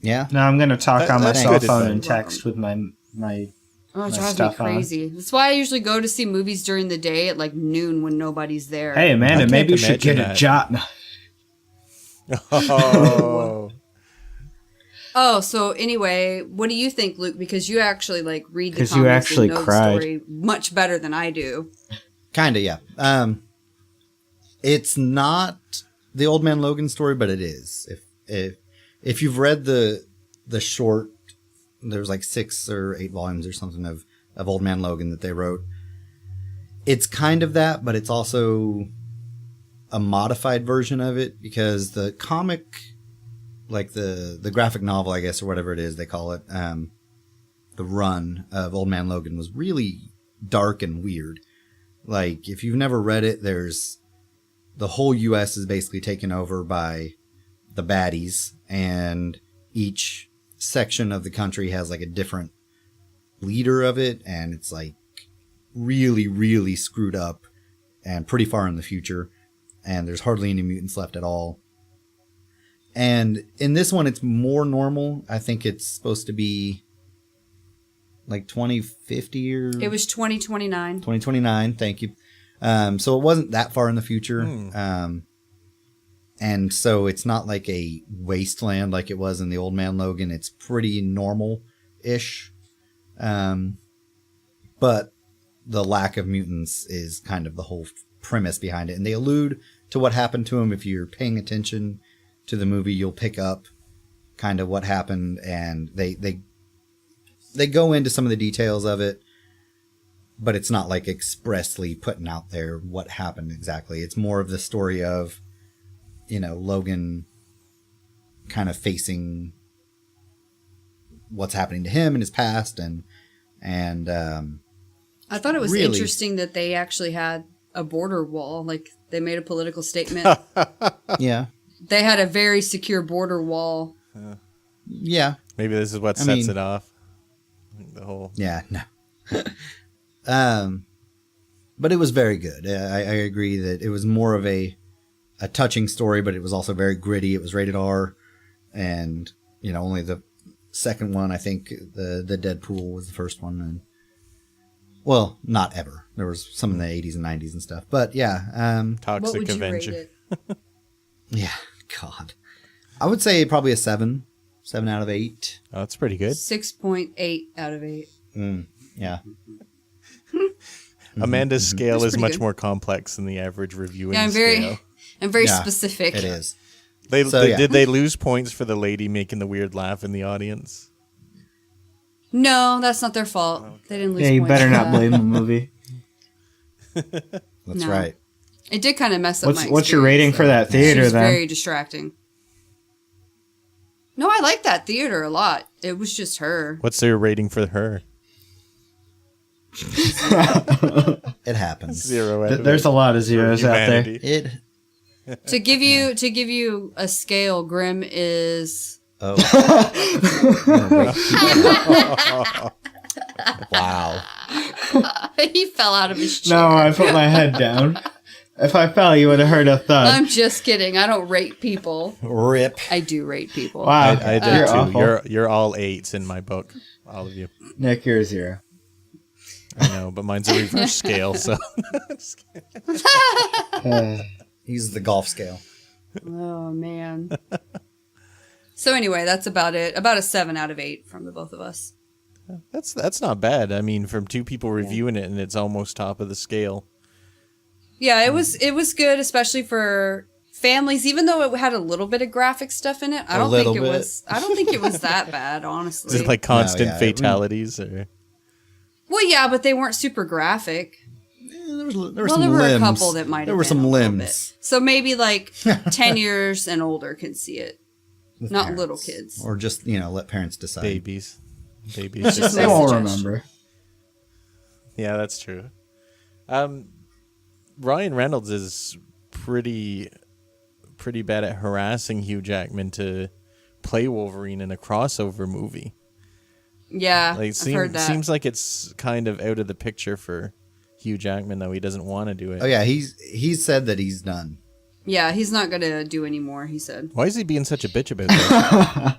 Yeah. Now I'm going to talk on my That's cell good phone advice. and text with my Oh, it My drives me stuff on. crazy. That's why I usually go to see movies during the day at like noon when nobody's there. Hey, Amanda, can't maybe you should imagine get a that. job. Oh. Oh, so anyway, what do you think, Luke? Because you actually like read the 'Cause comics you actually and know cried. the story much better than I do. Kinda, yeah. It's not the Old Man Logan story, but it is. If you've read the short, there's like 6 or 8 volumes or something of Old Man Logan that they wrote. It's kind of that, but it's also a modified version of it, because the comic, like the graphic novel, I guess, or whatever it is they call it, the run of Old Man Logan was really dark and weird. Like, if you've never read it, there's the whole U.S. is basically taken over by the baddies, and each section of the country has like a different leader of it, and it's like really, really screwed up and pretty far in the future, and there's hardly any mutants left at all. And in this one, it's more normal. I think it's supposed to be like 2050 or... It was 2029. 2029, thank you. So it wasn't that far in the future. And so it's not like a wasteland like it was in the Old Man Logan. It's pretty normal-ish. But the lack of mutants is kind of the whole premise behind it. And they allude to what happened to him. If you're paying attention to the movie, you'll pick up kind of what happened. And they go into some of the details of it. But it's not like expressly putting out there what happened exactly. It's more of the story of, you know, Logan kind of facing what's happening to him in his past. And I thought it was really interesting that they actually had a border wall. Like, they made a political statement. Yeah. They had a very secure border wall. Yeah. Maybe this is what sets it off. The whole... Yeah, no. But it was very good. I agree that it was more of a touching story, but it was also very gritty. It was rated R, and you know, only the second one, I think, the Deadpool was the first one, and well, not ever. There was some in the 80s and 90s and stuff, but yeah. Toxic what would Avenger. you rate it? Yeah, God, I would say probably a 7 out of 8. Oh, that's pretty good. 6.8 out of 8. Yeah. Amanda's scale That's is pretty much good. more complex than the average reviewing Yeah, scale. I'm very Yeah, specific. It is. Did they lose points for the lady making the weird laugh in the audience? No, that's not their fault. They didn't lose Yeah, you points better for not that. blame the movie. That's No. right. It did kind of mess up my What's your experience, rating though. for that She theater was then? very distracting. No, I like that theater a lot. It was just her. What's their rating for her? It happens. 0 out of There's 8 a lot of zeros for out there. humanity. It. To give you a scale, Grim is Oh. Wow. he fell out of his chair. No, I put my head down. If I fell, you would have heard a thud. I'm just kidding. I don't rate people. Rip. I do rate people. Wow, I do you're too. awful. You're all 8s in my book, all of you. Nick, you're a 0. I know, but mine's a reverse scale, so He's the golf scale. Oh man. So anyway, that's about it. About a 7 out of 8 from the both of us. that's not bad. I mean, from 2 people reviewing it, and it's almost top of the scale. Yeah, it was good, especially for families. Even though it had a little bit of graphic stuff in it, I don't think it was that bad, honestly. Is it like constant yeah, fatalities or? Well, yeah, but they weren't super graphic. There were Well, some there were limbs. a couple that might have There were been some a little limbs. bit. So maybe like 10 years and older can see it. with Not parents. little kids. Or just, you know, let parents decide. Babies. Just Just They my won't suggestion. remember. Yeah, that's true. Ryan Reynolds is pretty bad at harassing Hugh Jackman to play Wolverine in a crossover movie. Yeah, Like, I've heard that. seems like it's kind of out of the picture for Hugh Jackman, though. He doesn't want to do it. Oh, yeah, he's said that he's done. Yeah, he's not going to do anymore, he said. Why is he being such a bitch about that?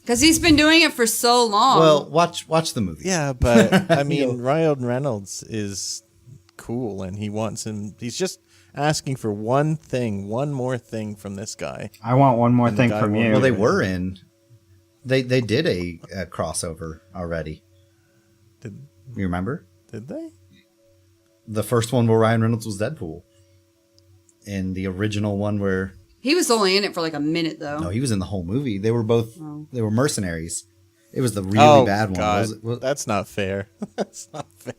Because he's been doing it for so long. Well, watch the movie. Yeah, but I mean, Ryan Reynolds is cool, and he's just asking for one more thing from this guy. I want one more And the thing guy from won't you. Well, they Yeah. were in. They did a crossover already. Did You remember? they? The first one where Ryan Reynolds was Deadpool. And the original one where... he was only in it for like a minute, though. No, he was in the whole movie. They were both... Oh. They were mercenaries. It was the really bad one. God. Was- That's not fair. That's not fair.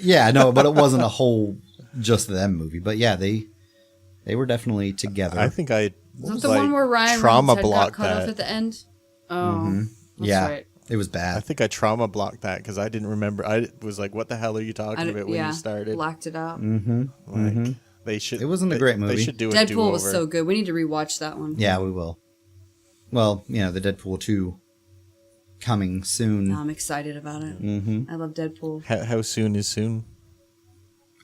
Yeah, no, but it wasn't a whole just them movie. But yeah, they were definitely together. I think I Was that the one where Ryan trauma Reynolds had got blocked cut off that. at the end? Oh, that's yeah, right. it was I bad. think I trauma blocked that because I didn't remember. I was like, "What the hell are you talking about?" When you started, Blacked it out. like they should. It wasn't a great movie. They should do a Deadpool do-over. was so good. We need to rewatch that one. Yeah, we will. Well, you know, the Deadpool 2 coming soon. I'm excited about it. Mm-hmm. I love Deadpool. How soon is soon?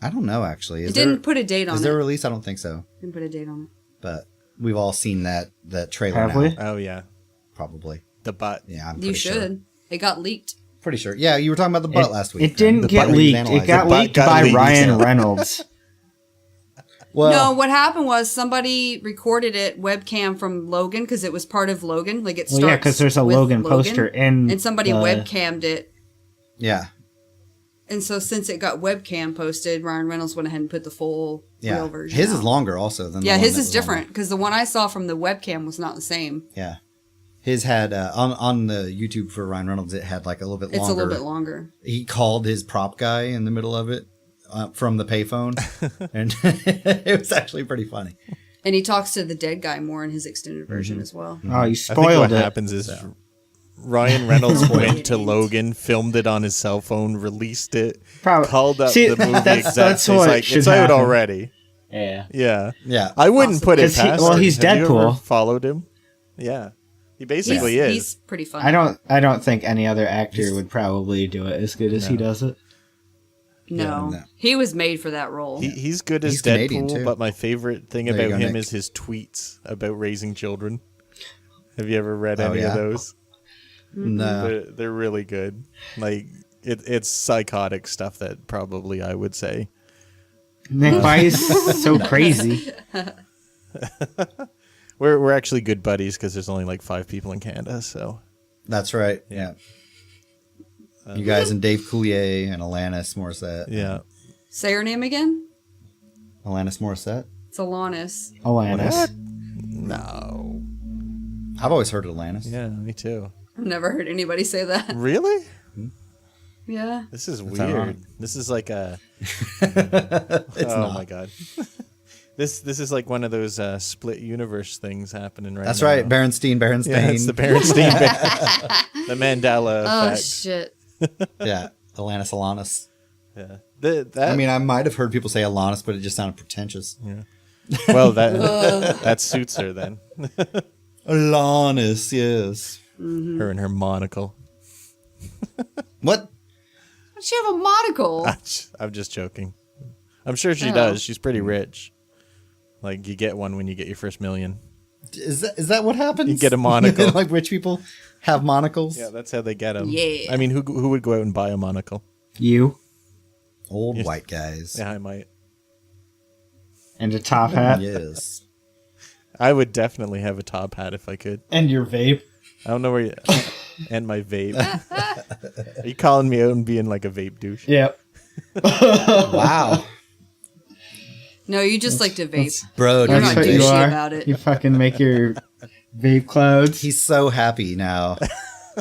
I don't know, actually. It didn't put a date on it. Is there a release? I don't think so. Didn't put a date on it. But we've all seen that trailer Have now. we? Oh, yeah. Probably. The butt. Yeah, I'm You pretty should. sure. It got leaked. Pretty sure. Yeah, you were talking about the butt last week. It didn't The get butt was leaked. analyzed. It got The butt leaked got by leaked. Ryan Reynolds. Well, No, what happened was somebody recorded it webcam from Logan because it was part of Logan. Like it starts Well, yeah, because there's a with Logan poster in. and somebody webcammed it. yeah. And so since it got webcam posted, Ryan Reynolds went ahead and put the full Yeah. real version. His out. is longer also than the Yeah, one his that is was different because the one I saw from the webcam was not the same. Yeah. His had, on the YouTube for Ryan Reynolds, it had like a little bit longer. It's a little bit longer. He called his prop guy in the middle of it from the payphone. And it was actually pretty funny. And he talks to the dead guy more in his extended version as well. Oh, you I think spoiled what it. happens is Ryan Reynolds went to Logan, filmed it on his cell phone, released it, Probably. called up See, the movie that's execs. what He's like, should it's out happen. already. Yeah. Yeah. Yeah. I wouldn't put it Because past well, him. he's Have you ever Deadpool. followed him? Yeah. He basically is. He's pretty funny. I don't think any other actor would probably do it as good as he does it. No. no. He was made for that role. He's good as He's Canadian, Deadpool, too. but my favorite thing There you about go, him Nick. is his tweets about raising children. Have you ever read Oh, any yeah? of those? No. They're really good. Like it's psychotic stuff that probably I would say. Nick, why is so crazy? We're actually good buddies because there's only like 5 people in Canada, so That's right. Yeah. You guys and Dave Coulier and Alanis Morissette. yeah. Say her name again? Alanis Morissette? It's Alanis. Alanis. No. I've always heard of Alanis. Yeah, me too. I've never heard anybody say that. Really? Yeah. This is ironic. weird. This is like a It's oh not. my god. This is like one of those split universe things happening right That's now. right. Berenstain. Yeah, it's the Berenstain the Mandela Oh, effect. shit. Yeah. Alanis. Yeah. I mean, I might have heard people say Alanis, but it just sounded pretentious. well, that suits her then. Alanis, yes. Her and her monocle. What? Does she have a monocle? I'm just joking. I'm sure she does. She's pretty rich. Like you get one when you get your first million. Is that what happens? You get a monocle. Like rich people have monocles? Yeah, that's how they get them. Yeah. I mean, who would go out and buy a monocle? You Old white guys. Yeah, I might. and a top hat Yes. I would definitely have a top hat if I could. and your vape. I don't know where you... and my vape. Are you calling me out and being like a vape douche? Yep. Wow. No, you just like to vape. Bro, You're dude, not what you douchey are. about it. You fucking make your vape clouds. he's so happy now.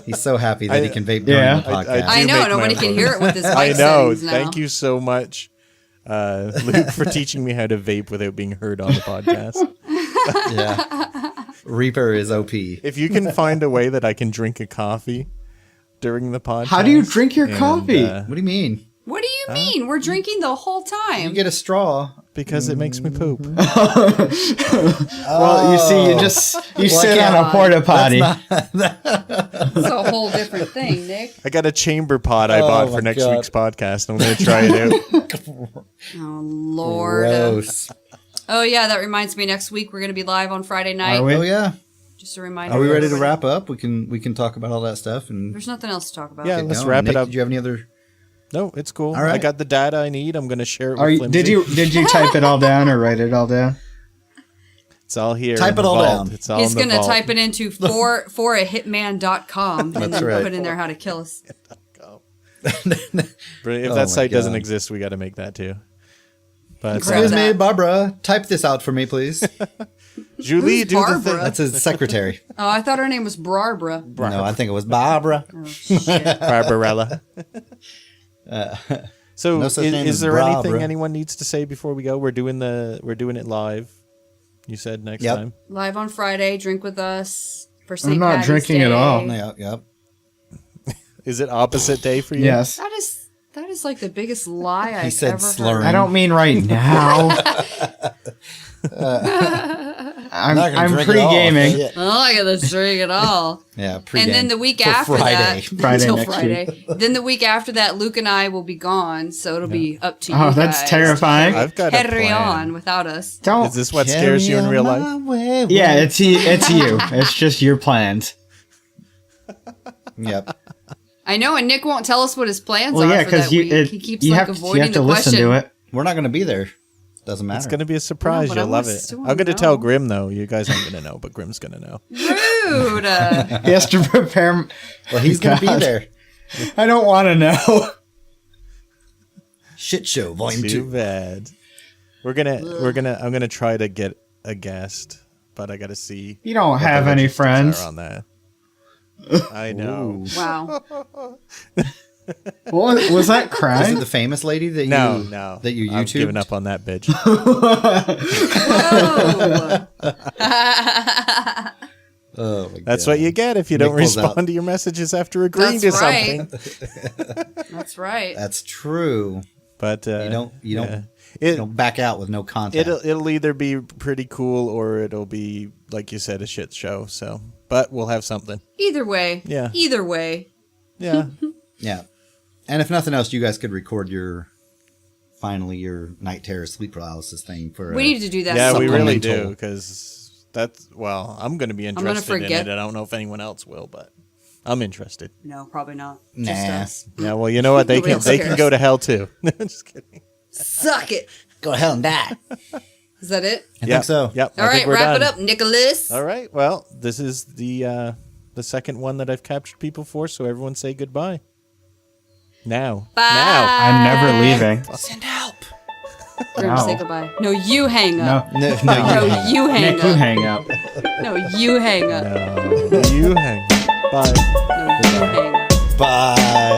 He's so happy that he can vape during Yeah. the podcast. I I do know. make Nobody my can own. hear it with his I mic know. settings now. Thank you so much, Luke, for teaching me how to vape without being heard on the podcast. Yeah. Reaper is OP. If you can find a way that I can drink a coffee during the podcast. How do you drink your and, coffee? What do you mean? What do you mean? We're drinking the whole time. You get a straw. because it makes me poop. Well, you see, you sit on a porta potty. It's a whole different thing, Nick. I got a chamber pot I bought my for next God. week's podcast. I'm going to try it out. Oh, Lord. Gross. Oh, yeah, that reminds me. Next week, we're going to be live on Friday night. Are we? Oh yeah. Just a reminder. Are we for ready to everybody. wrap up? We can talk about all that stuff and There's nothing else to talk about. Yeah. get let's going. wrap it Nick, up. Did you have any other? No, it's cool. All right. I got the data I need. I'm going to share it Are with you, Flimsy. did you type it all down or write it all down? It's all here. Type in the it all vault. down. It's all He's in the going to vault. type it into forahitman.com and That's then right. put in there how to kill us. Brilliant. If Oh that my site doesn't God. exist, we got to make that too. But Grab Excuse that. me, Barbara. Type this out for me, please. Julie, Who's do the Barbara? thing. That's his secretary. Oh, I thought her name was Barbara. No, I think it was Barbara. Oh, shit. Barbarella. So, No such name is as there Barbara. anything anyone needs to say before we go? We're doing it live. You said next Yep. time. Live on Friday. Drink with us for St. I'm not Patty's drinking Day. at all. Yep. Is it opposite day for you? Yes. That is like the biggest lie I've said ever slurring. heard. I don't mean right now. I'm not gonna drink it all. pre-gaming. Yeah. Oh, I gotta drink it all. Yeah, And pre-game then the week for after Friday. that, Friday until next Friday. Then the week after that, Luke and I will be gone, so it'll be up to you Oh, that's guys terrifying. I've got a Carry plan. on without us. Don't. Is this what scares you in real life? Yeah, it's you. It's just your plans. Yep. I know, and Nick won't tell us what his plans Well, are yeah, for that because you week. He keeps like avoiding you have to the listen question. to it. We're not going to be there. Doesn't matter. It's going to be a surprise. No, but You'll I love want it. to I'm going to know. tell Grim, though. You guys aren't going to know, but Grim's going to know. Rude. He has to prepare. Well, he's going to be God. there. I don't want to know. Shit show, volume Too 2. bad. I'm gonna try to get a guest, but I gotta see. You don't what the have any logistics friends. are on that. I know. Wow. What was that Is it crying? the famous lady that No, you no. that you I've YouTubed? given up on that bitch. Whoa. Oh, my That's God. what you get if you Nick don't pulls out- respond to your messages after agreeing That's to right. something. That's right. That's true. But You don't yeah. you don't back out with no contact. It'll either be pretty cool or it'll be, like you said, a shit show. So, but we'll have something. Either way. Yeah. Either way. Yeah. Yeah. And if nothing else, you guys could record your night terror sleep paralysis thing for We need to do that. Yeah, we really supplemental. do, because I'm going to be gonna interested in forget- it. I don't know if anyone else will, but I'm interested. No, probably not. Nah. Just us. Yeah, well, you know what? They Nobody can else they cares. can go to hell too. Just kidding. Suck it. Go to hell and die. Is that it? I think so. Yep. All I right, think we're wrap done. it up, Nicholas. All right. Well, this is the second one that I've captured people for, so everyone say goodbye. Now. Bye. Now. I'm never leaving. Send help. Grim, say No. goodbye. No, you hang up. No, No, No, you hang Nick, you up. hang up. No, you hang up. No. You hang. Bye. No, you hang up. Bye.